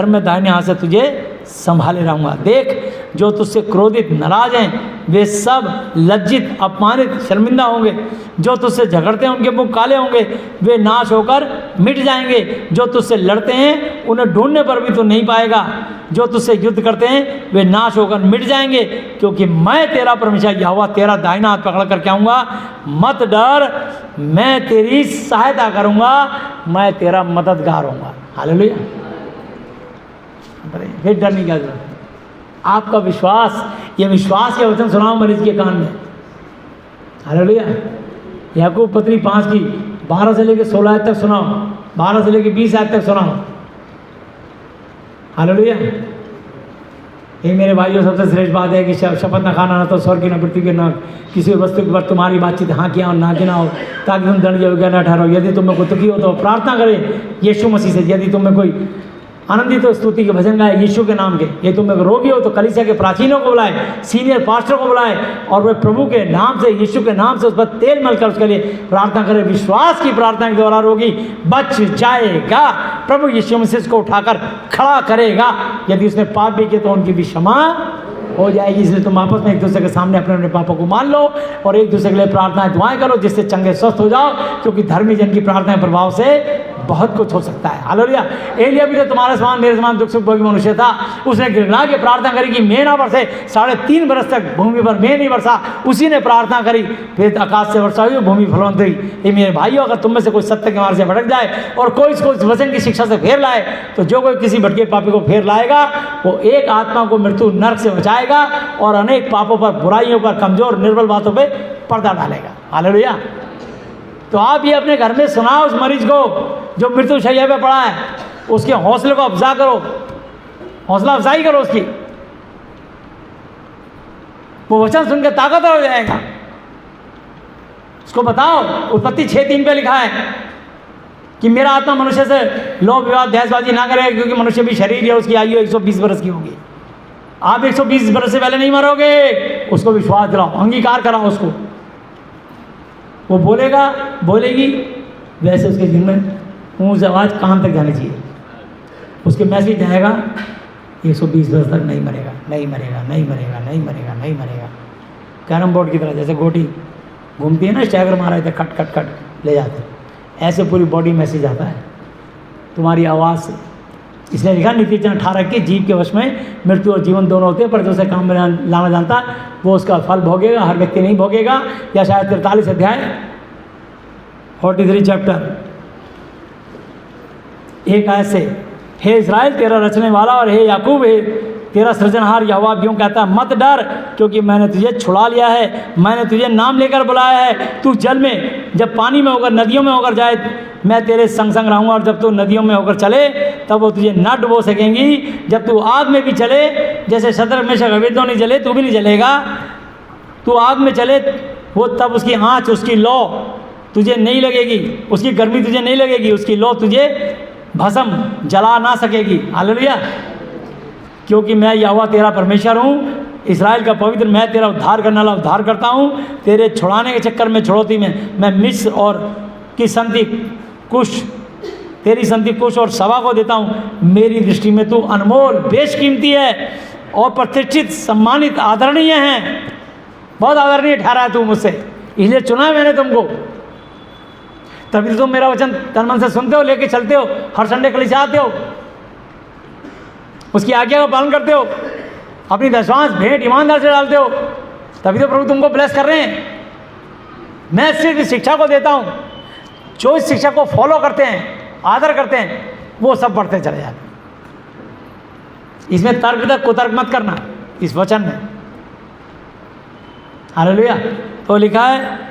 S3: में दाहिने हाथ से तुझे संभाले रहूँगा। देख, जो तुझसे क्रोधित नाराज हैं वे सब लज्जित, अपमानित, शर्मिंदा होंगे। जो तुझसे झगड़ते हैं उनके मुख काले होंगे, वे नाश होकर मिट जाएंगे। जो तुझसे लड़ते हैं उन्हें ढूंढने पर भी तो नहीं पाएगा। जो तुझसे युद्ध करते हैं वे नाश होकर मिट जाएंगे, क्योंकि मैं तेरा परमेश्वर यहोवा तेरा दाहिना हाथ पकड़ कर क्या कहूँगा, मत डर, मैं तेरी सहायता करूँगा, मैं तेरा मददगार होऊंगा। हालेलुया। फिर डरने की क्या जरूरत है? आपका विश्वास, ये विश्वास के वचन सुनाओ मरीज के कान में। हालेलुया। याकूब पत्री 5 की 12 से लेकर 16 आयत तक सुनाओ, 12 से लेकर 20 आयत तक सुनाओ। हालेलुया। ये मेरे भाइयों सबसे श्रेष्ठ बात है कि शपथ न खाना, न तो स्वर्ग की न पृथ्वी के, न किसी वस्तु पर तुम्हारी बातचीत हाँ किया और ना कि ना हो, ताकि तुम दंड योग्य न ठहरो। यदि तुम में कोई दुखी हो तो प्रार्थना करें यीशु मसीह से। यदि तुम में कोई आनंदित तो स्तुति के भजन गाए यीशु के नाम के। ये तुम में रोगी हो तो कलीसिया के प्राचीनों को बुलाए, सीनियर पास्टरों को बुलाए और वे प्रभु के नाम से, यीशु के नाम से उस पर तेल मलकर उसके लिए प्रार्थना करें। विश्वास की प्रार्थना के द्वारा रोगी बच जाएगा, प्रभु यीशु मसीह उसको उठाकर खड़ा करेगा। यदि उसने पाप भी किए तो उनकी भी क्षमा हो जाएगी। इसलिए तुम आपस में एक दूसरे के सामने अपने अपने पापों को मान लो और एक दूसरे के लिए प्रार्थनाएं दुआएं करो, जिससे चंगे स्वस्थ हो जाओ, क्योंकि धर्मी जन की प्रार्थना के प्रभाव से बहुत कुछ हो सकता है। हालेलुया। एलिया भी तो तुम्हारे समान मेरे समान दुख सुख भोगी मनुष्य था। उसने गिड़गिड़ा के प्रार्थना करी कि मेघ ना बरसे, 3.5 बरस तक भूमि पर मेघ नहीं बरसा। उसी ने प्रार्थना करी, फिर आकाश से वर्षा हुई, भूमि फलवंत हुई। ये मेरे भाइयों, अगर तुम में से कोई सत्य के मार्ग से भटक जाए और कोई इसको इस वचन की शिक्षा से फेर लाए, तो जो कोई किसी भटके पापी को फेर लाएगा वो एक आत्मा को मृत्यु नरक से बचाएगा और अनेक पापों पर, बुराइयों पर, कमजोर निर्बल बातों पर पर्दा डालेगा। हालेलुया। तो आप ये अपने घर में सुनाओ उस मरीज को जो मृत्यु शैया पे पड़ा है, उसके हौसले को अफजा करो, हौसला अफजाई करो उसकी। वो वचन सुनकर ताकतवर हो जाएगा। उसको बताओ, उत्पत्ति 6:3 पे लिखा है कि मेरा आत्मा मनुष्य से लोभ, विवाद, दहशतबाजी ना करेगा, क्योंकि मनुष्य भी शरीर है, उसकी आयु 120 बरस की होगी। आप 120 बरस से पहले नहीं मरोगे। उसको विश्वास दिलाओ, अंगीकार कराओ उसको। वो बोलेगा, बोलेगी, वैसे उसके दिन में ऊँच आवाज़ कान तक जानी चाहिए। उसके मैसेज जाएगा 120 वर्ष तक नहीं मरेगा, नहीं मरेगा, नहीं मरेगा, नहीं मरेगा, नहीं मरेगा। कैरम बोर्ड की तरह जैसे गोटी घूमती है ना, स्टैगर मारा है, कट कट कट ले जाते, ऐसे पूरी बॉडी मैसेज आता है तुम्हारी आवाज़ से। इसने लिखा नीति 18 की, जीव के वश में मृत्यु और जीवन दोनों होते हैं, पर जो उसे काम में लाना जानता है वो उसका फल भोगेगा, हर व्यक्ति नहीं भोगेगा। या शायद 43 अध्याय 43 चैप्टर 1 आयत से, हे इस्राएल तेरा रचने वाला और हे याकूब हे तेरा सृजनहार यहोवा यूँ कहता है, मत डर, क्योंकि मैंने तुझे छुड़ा लिया है, मैंने तुझे नाम लेकर बुलाया है। तू जल में, जब पानी में होकर, नदियों में होकर जाए, मैं तेरे संग संग रहूँगा। और जब तू नदियों में होकर चले तब वो तुझे न डुबो सकेंगी। जब तू आग में भी चले, जैसे शद्रक मेशक अबेदनगो नहीं जले, तू भी नहीं जलेगा। तू आग में चले वो तब उसकी आँच, उसकी लौ तुझे नहीं लगेगी, उसकी गर्मी तुझे नहीं लगेगी, उसकी लौ तुझे भस्म जला ना सकेगी। हालेलुया। क्योंकि मैं यहोवा तेरा परमेश्वर हूँ, इस्राएल का पवित्र, मैं तेरा उद्धार करने वाला उद्धार करता हूँ। तेरे छुड़ाने के चक्कर में, छुड़ौती में मैं मिस्र और की संति कुश, तेरी संति कुश और सभा को देता हूँ। मेरी दृष्टि में तू अनमोल, बेशकीमती है और प्रतिष्ठित, सम्मानित, आदरणीय है। बहुत आदरणीय ठहरा है तू मुझसे, इसलिए चुना है मैंने तुमको। तभी तो तुम मेरा वचन तन मन से सुनते हो, लेके चलते हो, हर संडे कलीसिया आते हो, उसकी आज्ञा का पालन करते हो, अपनी दशवांश भेंट ईमानदार से डालते हो, तभी तो प्रभु तुमको ब्लेस कर रहे हैं। मैं सिर्फ इस शिक्षा को देता हूँ, जो इस शिक्षा को फॉलो करते हैं, आदर करते हैं, वो सब बढ़ते चले जाते हैं। इसमें तर्क तक कुतर्क मत करना इस वचन में। हालेलुया। तो लिखा है,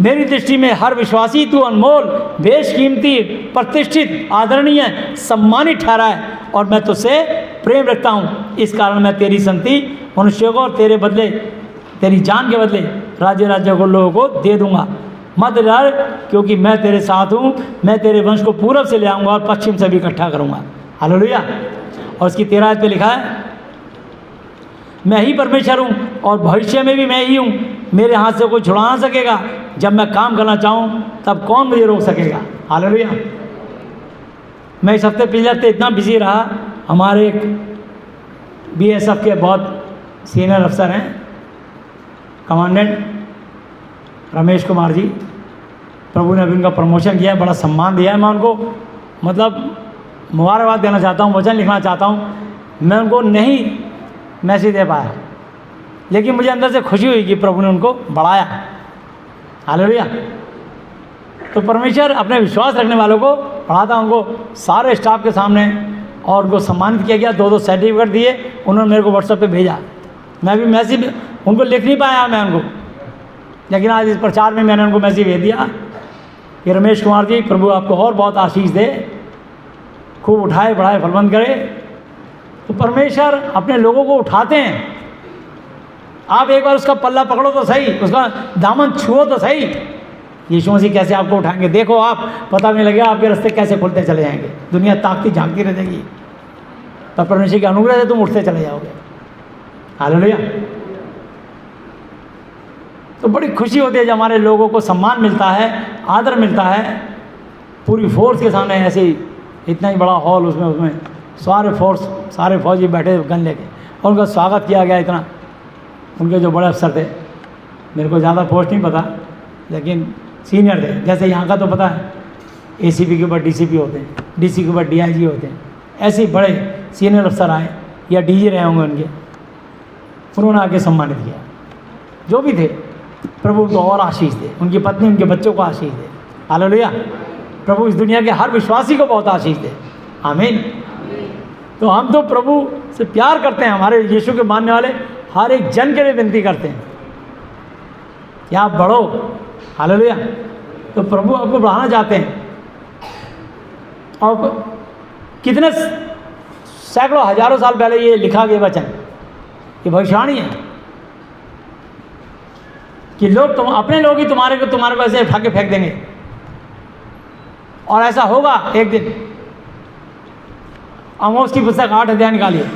S3: मेरी दृष्टि में हर विश्वासी तू अनमोल, बेशकीमती, प्रतिष्ठित, आदरणीय, सम्मानित ठहरा है और मैं तुझसे प्रेम रखता हूँ। इस कारण मैं तेरी संति मनुष्यों को और तेरे बदले, तेरी जान के बदले राज्य राज्य को लोगों को दे दूंगा। मत डर, क्योंकि मैं तेरे साथ हूँ, मैं तेरे वंश को पूरब से ले आऊँगा और पश्चिम से भी इकट्ठा करूँगा। हालेलुया। और उसकी 13 आयत पे लिखा है, मैं ही परमेश्वर हूँ और भविष्य में भी मैं ही हूँ, मेरे हाथ से कोई छुड़ा ना सकेगा। जब मैं काम करना चाहूँ तब कौन मुझे रोक सकेगा। हालेलुया। मैं इस हफ्ते पिछले हफ्ते इतना बिजी रहा, हमारे एक BSF के बहुत सीनियर अफसर हैं, कमांडेंट रमेश कुमार जी, प्रभु ने अभी उनका प्रमोशन किया है, बड़ा सम्मान दिया है। मैं उनको मतलब मुबारकबाद देना चाहता हूँ, वचन लिखना चाहता हूँ। मैं उनको नहीं मैसेज दे पाया, लेकिन मुझे अंदर से खुशी हुई कि प्रभु ने उनको बढ़ाया। हालेलुया। तो परमेश्वर अपने विश्वास रखने वालों को बढ़ाता, उनको सारे स्टाफ के सामने, और उनको सम्मानित किया गया। 2 सर्टिफिकेट दिए, उन्होंने मेरे को व्हाट्सएप पे भेजा। मैं भी मैसेज उनको लिख नहीं पाया मैं उनको, लेकिन आज इस प्रचार में मैंने उनको मैसेज भेज दिया कि रमेश कुमार जी, प्रभु आपको और बहुत आशीष दे, खूब उठाए बढ़ाए फलवंत करे। तो परमेश्वर अपने लोगों को उठाते हैं। आप एक बार उसका पल्ला पकड़ो तो सही, उसका दामन छुओ तो सही। यीशु मसीह कैसे आपको उठाएंगे देखो आप, पता नहीं लगेगा आपके रास्ते कैसे खुलते चले जाएंगे। दुनिया ताकती झांकती रह जाएगी, पर परमेश्वर के अनुग्रह से तुम उठते चले जाओगे। हालेलुया। तो बड़ी खुशी होती है जब हमारे लोगों को सम्मान मिलता है, आदर मिलता है। पूरी फोर्स के सामने ऐसे ही इतना ही बड़ा हॉल, उसमें सारे फोर्स, सारे फौजी बैठे गन लेके, और उनका स्वागत किया गया। इतना उनके जो बड़े अफसर थे, मेरे को ज़्यादा पोस्ट नहीं पता, लेकिन सीनियर थे। जैसे यहाँ का तो पता है ACP के ऊपर DCP होते हैं, DC के ऊपर DIG होते हैं। ऐसे ही बड़े सीनियर अफसर आए या DG रहे होंगे उनके, उन्होंने आके सम्मानित किया। जो भी थे, प्रभु उनको और आशीष दे, उनकी पत्नी उनके बच्चों को आशीष दे। हालेलुया। प्रभु इस दुनिया के हर विश्वासी को बहुत आशीष दे। आमीन। तो हम तो प्रभु से प्यार करते हैं, हमारे यीशु के मानने वाले हर एक जन के लिए विनती करते हैं कि आप बढ़ो। हालेलुया। तो प्रभु आपको बढ़ाना चाहते हैं। और कितने सैकड़ों हजारों साल पहले ये लिखा गया वचन, ये भविष्यवाणी है कि लोग अपने लोग ही तुम्हारे को ऐसे उठा के फेंक देंगे, और ऐसा होगा एक दिन। आमोस की पुस्तक 8 अध्याय निकालिए।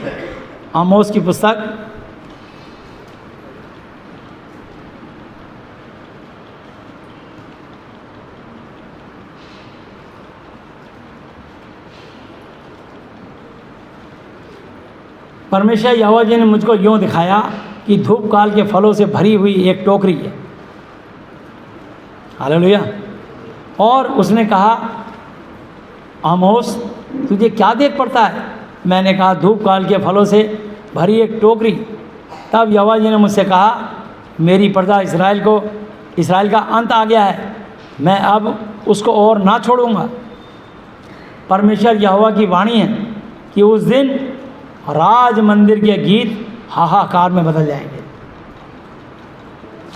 S3: आमोस की पुस्तक 8 परमेश्वर यहोवा जी ने मुझको यूँ दिखाया कि धूप काल के फलों से भरी हुई एक टोकरी है। हालेलुया। और उसने कहा, आमोस तुझे क्या देख पड़ता है? मैंने कहा, धूप काल के फलों से भरी एक टोकरी। तब यहोवा जी ने मुझसे कहा, मेरी प्रजा इस्राएल का अंत आ गया है, मैं अब उसको और ना छोड़ूंगा। परमेश्वर यहोवा की वाणी है कि उस दिन राज मंदिर के गीत हाहाकार में बदल जाएंगे।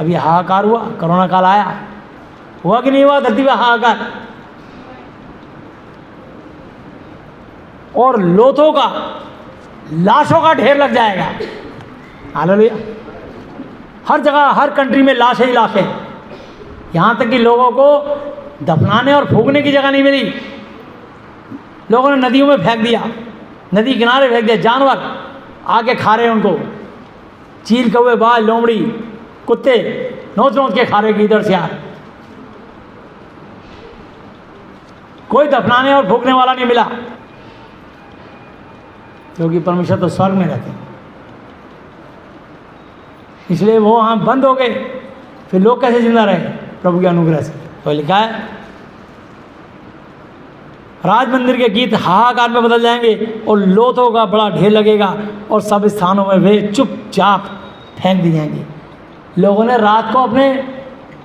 S3: अब ये हाहाकार हुआ, कोरोना काल आया, हुआ कि नहीं हुआ धरती पे हाहाकार? और लोथों का, लाशों का ढेर लग जाएगा। हालेलुया। हर जगह, हर कंट्री में लाश ही लाश है। यहाँ तक कि लोगों को दफनाने और फूकने की जगह नहीं मिली। लोगों ने नदियों में फेंक दिया, नदी किनारे फेंक दिया। जानवर आके खा रहे हैं उनको, चील, कौवे, बाज, लोमड़ी, कुत्ते नोच नोच के खा रहे हैं इधर से यार। कोई दफनाने और फूकने वाला नहीं मिला, क्योंकि परमेश्वर तो स्वर्ग में रहते हैं, इसलिए वो वहाँ बंद हो गए। फिर लोग कैसे जिंदा रहे? प्रभु के अनुग्रह से। तो लिखा है, राज मंदिर के गीत हाहाकार में बदल जाएंगे और लोथों का बड़ा ढेर लगेगा और सब स्थानों में वे चुपचाप फेंक दी जाएंगी। लोगों ने रात को अपने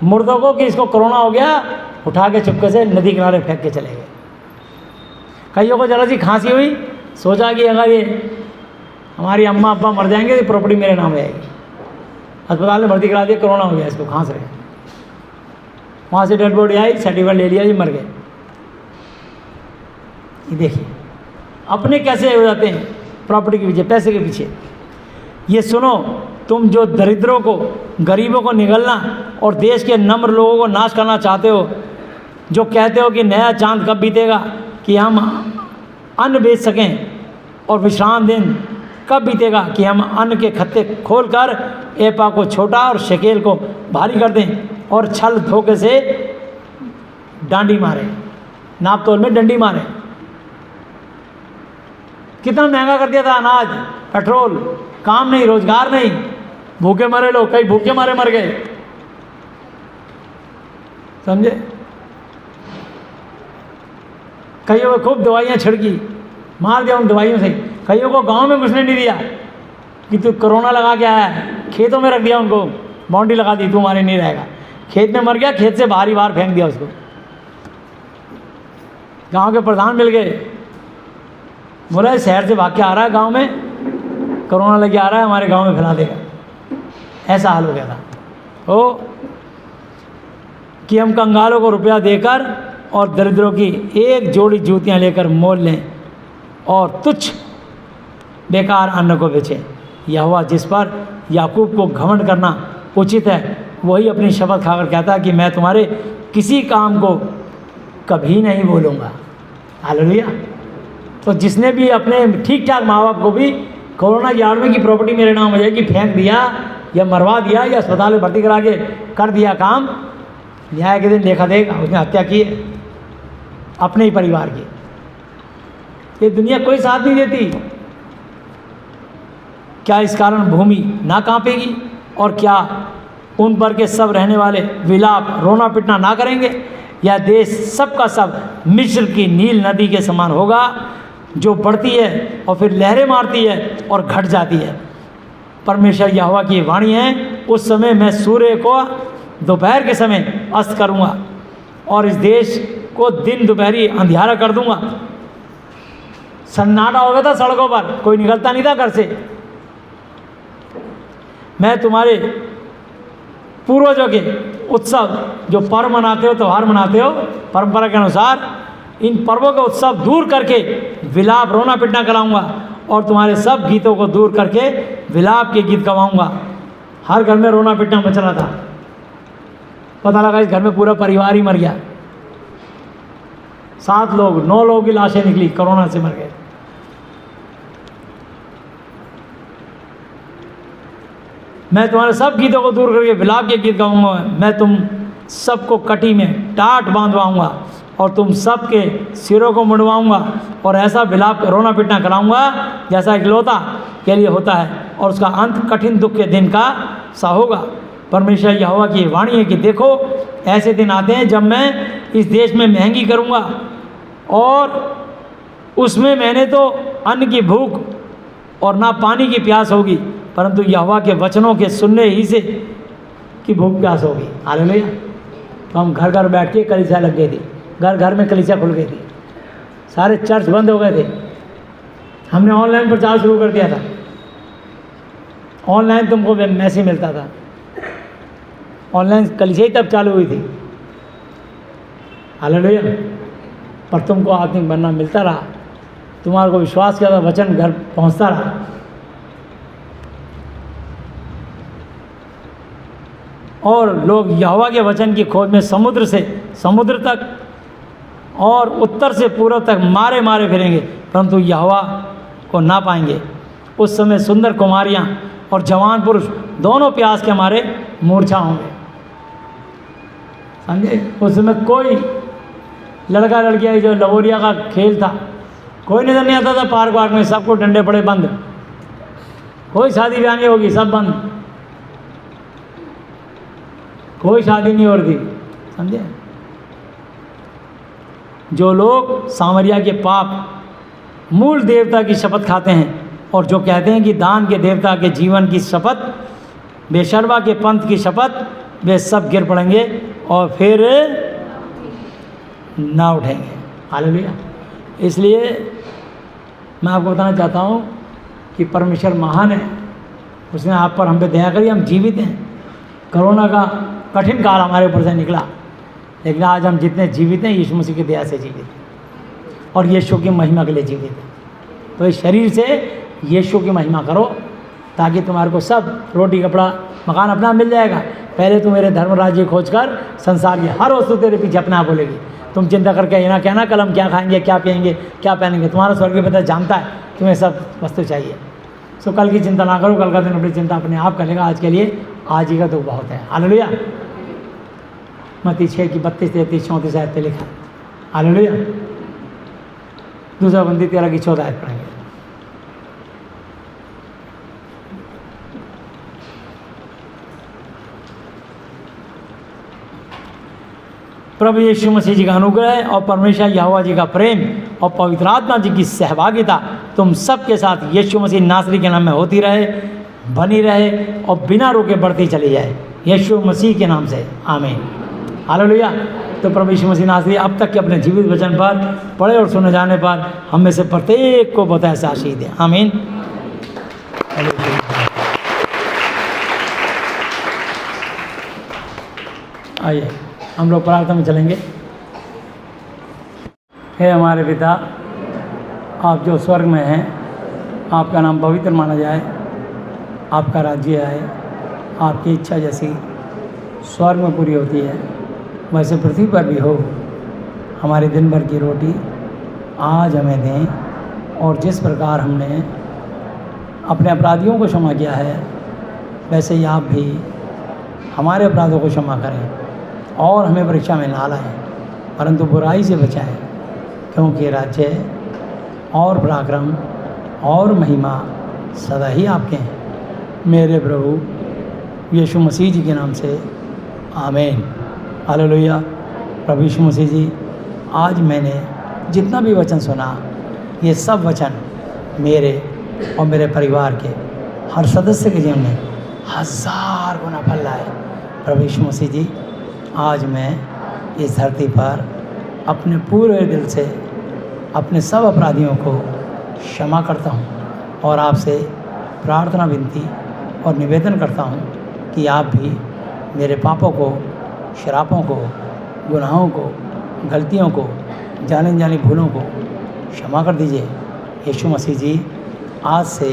S3: मुर्दों को, कि इसको कोरोना हो गया, उठा के चुपके से नदी किनारे फेंक के चले गए। कईयों को जरा सी खांसी हुई, सोचा कि अगर ये हमारी अम्मा अब्बा मर जाएंगे तो प्रॉपर्टी मेरे नाम आएगी। अस्पताल में भर्ती करा दिया, कोरोना हो गया, इसको खांस रहे। वहाँ से डेड बॉडी आई, सर्टिफिकेट ले लिया जी, मर गए। ये देखिए अपने कैसे हो जाते हैं प्रॉपर्टी के पीछे, पैसे के पीछे। ये सुनो, तुम जो दरिद्रों को गरीबों को निगलना और देश के नम्र लोगों को नाश करना चाहते हो, जो कहते हो कि नया चांद कब बीतेगा कि हम अन्न बेच सकें, और विश्राम दिन कब बीतेगा कि हम अन्न के खत्ते खोलकर एपा को छोटा और शकेल को भारी कर दें और छल धोखे से डांडी मारें, नाप तोल में डंडी मारें। कितना महंगा कर दिया था अनाज, पेट्रोल, काम नहीं, रोजगार नहीं, भूखे मरे लोग, कई भूखे मारे मर गए, समझे। कईयों को खूब दवाइयाँ छिड़की, मार दिया उन दवाइयों से। कईयों को गांव में घुसने नहीं दिया कि तू कोरोना लगा के आया है, खेतों में रख दिया उनको, बाउंड्री लगा दी, तुम्हारे नहीं रहेगा। खेत में मर गया, खेत से बाहर ही बाहर फेंक दिया उसको। गांव के प्रधान मिल गए, बोला शहर से भाग के आ रहा है, गांव में कोरोना लगे आ रहा है, हमारे गांव में फैला देगा। ऐसा हाल हो गया था ओ कि हम कंगालों को रुपया देकर और दरिद्रों की एक जोड़ी जूतियां लेकर मोल लें और तुच्छ बेकार अन्न को बेचें। यहोवा जिस पर याकूब को घमंड करना उचित है, वही अपनी शपथ खाकर कहता है कि मैं तुम्हारे किसी काम को कभी नहीं बोलूँगा। हालेलुया। तो जिसने भी अपने ठीक ठाक माँ बाप को भी कोरोना की आड़ में की प्रॉपर्टी मेरे नाम हो जाएगी फेंक दिया या मरवा दिया या अस्पताल में भर्ती करा के कर दिया काम, न्याय के दिन देखा देगा। उसने हत्या की है अपने ही परिवार की। ये दुनिया कोई साथ नहीं देती। क्या इस कारण भूमि ना कांपेगी और क्या उन पर के सब रहने वाले विलाप रोना पिटना ना करेंगे? यह देश सबका सब मिस्र की नील नदी के समान होगा, जो बढ़ती है और फिर लहरें मारती है और घट जाती है। परमेश्वर यहोवा की वाणी है, उस समय मैं सूर्य को दोपहर के समय अस्त करूँगा और इस देश को दिन दोपहरी अंधियारा कर दूंगा। सन्नाटा हो गया था सड़कों पर, कोई निकलता नहीं था घर से। मैं तुम्हारे पूर्वजों के उत्सव जो पर्व मनाते हो, त्यौहार मनाते हो परंपरा के अनुसार, इन पर्वों का उत्सव दूर करके विलाप रोना पिटना कराऊंगा और तुम्हारे सब गीतों को दूर करके विलाप के गीत गवाऊंगा। हर घर में रोना पिटना मच रहा था। पता लगा इस घर में पूरा परिवार ही मर गया। 7 लोग 9 लोगों की लाशें निकली, कोरोना से मर गए। मैं तुम्हारे सब गीतों को दूर करके विलाप के गीत गाऊंगा। मैं तुम सबको कटी में टाट बांधवाऊंगा और तुम सब के सिरों को मुड़वाऊंगा और ऐसा विलाप रोना पिटना कराऊंगा जैसा इकलौता के लिए होता है, और उसका अंत कठिन दुख के दिन का सा होगा। परमेश्वर यहोवा की वाणी है कि देखो ऐसे दिन आते हैं जब मैं इस देश में महंगी करूंगा और उसमें मैंने तो अन्न की भूख और ना पानी की प्यास होगी, परंतु यहोवा के वचनों के सुनने ही से की भूख प्यास होगी। हालेलुया। तो हम घर घर बैठ के कलीसिया लग गई थी, घर घर में कलीसिया खुल गई थी, सारे चर्च बंद हो गए थे। हमने ऑनलाइन प्रचार शुरू कर दिया था। ऑनलाइन तुमको मैसेज मिलता था, ऑनलाइन कलीसिया ही तब चालू हुई थी। हालेलुया। पर तुमको आत्मिक बनना मिलता रहा, तुम्हारे को विश्वास किया था, वचन घर पहुंचता रहा। और लोग यहोवा के वचन की खोज में समुद्र से समुद्र तक और उत्तर से पूर्व तक मारे मारे फिरेंगे, परंतु यहोवा को ना पाएंगे। उस समय सुंदर कुमारियाँ और जवान पुरुष दोनों प्यास के मारे मूर्छा होंगे। समझे? उस समय कोई लड़का लड़कियाँ जो लवोरिया का खेल था, कोई नजर नहीं आता था पार्क वार्क में, सबको डंडे पड़े बंद, कोई शादी ब्याह नहीं होगी, सब बंद, कोई शादी नहीं हो रही थी। समझे? जो लोग सामरिया के पाप मूल देवता की शपथ खाते हैं और जो कहते हैं कि दान के देवता के जीवन की शपथ, बेशर्मा के पंथ की शपथ, वे सब गिर पड़ेंगे और फिर ना उठेंगे। हालेलुया। इसलिए मैं आपको बताना चाहता हूँ कि परमेश्वर महान है, उसने आप पर हम पे दया करी, हम जीवित हैं। कोरोना का कठिन काल हमारे ऊपर से निकला, लेकिन आज हम जितने जीवित हैं यीशु मसीह की दया से जीवित हैं और यीशु की महिमा के लिए जीवित हैं। तो इस शरीर से यीशु की महिमा करो ताकि तुम्हारे को सब रोटी कपड़ा मकान अपना मिल जाएगा। पहले तू मेरे धर्म राज्य खोज कर संसार की हर वस्तु तेरे पीछे अपना बोलेगी। तुम चिंता करके ये ना कहना कल हम क्या खाएंगे, क्या पिएंगे, क्या पहनेंगे। तुम्हारा स्वर्गीय पिता जानता है तुम्हें सब वस्तु चाहिए। सो कल की चिंता ना करो, कल का दिन अपनी चिंता अपने आप करेगा। आज के लिए आज ही का दुख बहुत है। हालेलुया। मत्ती 6 की 32, 33, 34 आयत पे लिखा। हालेलुया। दूसरा बंदी 13 की 14 आयत पढ़ेंगे। प्रभु यीशु मसीह जी का अनुग्रह और परमेश्वर यहोवा जी का प्रेम और पवित्र आत्मा जी की सहभागिता तुम सबके साथ यीशु मसीह नासरी के नाम में होती रहे, बनी रहे और बिना रुके बढ़ती चली जाए, यीशु मसीह के नाम से आमीन। हालेलुया। तो प्रभु यीशु मसीह नासरी अब तक के अपने जीवित वचन पर पढ़े और सुने जाने पर हम में से प्रत्येक को बहुत ऐसा आशीष दे। आमीन। आइए हम लोग प्रार्थना में चलेंगे। हे हमारे पिता, आप जो स्वर्ग में हैं, आपका नाम पवित्र माना जाए, आपका राज्य आए, आपकी इच्छा जैसी स्वर्ग में पूरी होती है वैसे पृथ्वी पर भी हो। हमारे दिन भर की रोटी आज हमें दें, और जिस प्रकार हमने अपने अपराधियों को क्षमा किया है वैसे ही आप भी हमारे अपराधों को क्षमा करें, और हमें परीक्षा में ना लाएं परंतु बुराई से बचाएं, क्योंकि राज्य और पराक्रम और महिमा सदा ही आपके हैं, मेरे प्रभु यीशु मसीह जी के नाम से आमीन। हालेलुया। प्रभु यीशु मसीह जी, आज मैंने जितना भी वचन सुना ये सब वचन मेरे और मेरे परिवार के हर सदस्य के जीवन में 1000 गुना फल लाए। प्रभु यीशु मसीह जी, आज मैं इस धरती पर अपने पूरे दिल से अपने सब अपराधियों को क्षमा करता हूँ, और आपसे प्रार्थना विनती और निवेदन करता हूँ कि आप भी मेरे पापों को, शरापों को, गुनाहों को, गलतियों को, जाने जाने भूलों को क्षमा कर दीजिए। यीशु मसीह जी, आज से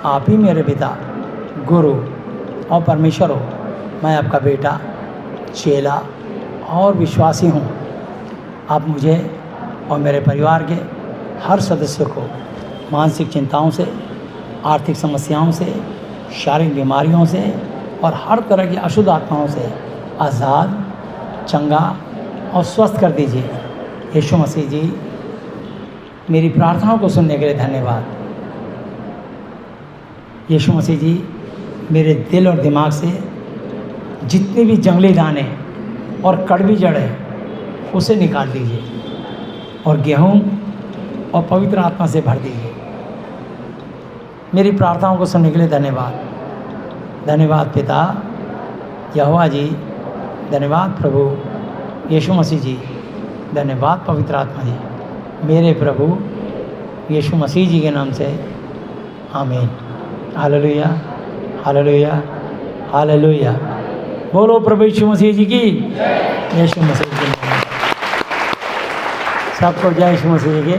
S3: आप ही मेरे पिता, गुरु और परमेश्वर हो। मैं आपका बेटा, चेला और विश्वासी हूँ। आप मुझे और मेरे परिवार के हर सदस्य को मानसिक चिंताओं से, आर्थिक समस्याओं से, शारीरिक बीमारियों से और हर तरह की अशुद्ध आत्माओं से आज़ाद, चंगा और स्वस्थ कर दीजिए। यीशु मसीह जी, मेरी प्रार्थनाओं को सुनने के लिए धन्यवाद। यीशु मसीह जी, मेरे दिल और दिमाग से जितने भी जंगली दाने और कड़वी जड़ है उसे निकाल दीजिए, और गेहूँ और पवित्र आत्मा से भर दीजिए। मेरी प्रार्थनाओं को सुनने के लिए धन्यवाद। धन्यवाद पिता यहोवा जी, धन्यवाद प्रभु यीशु मसीह जी, धन्यवाद पवित्र आत्मा जी, मेरे प्रभु यीशु मसीह जी के नाम से आमीन। Hallelujah, hallelujah, hallelujah. बोलो प्रभु यीशु मसीह जी की, यीशु मसीह जी की। सबको जय यीशु मसीह जी के।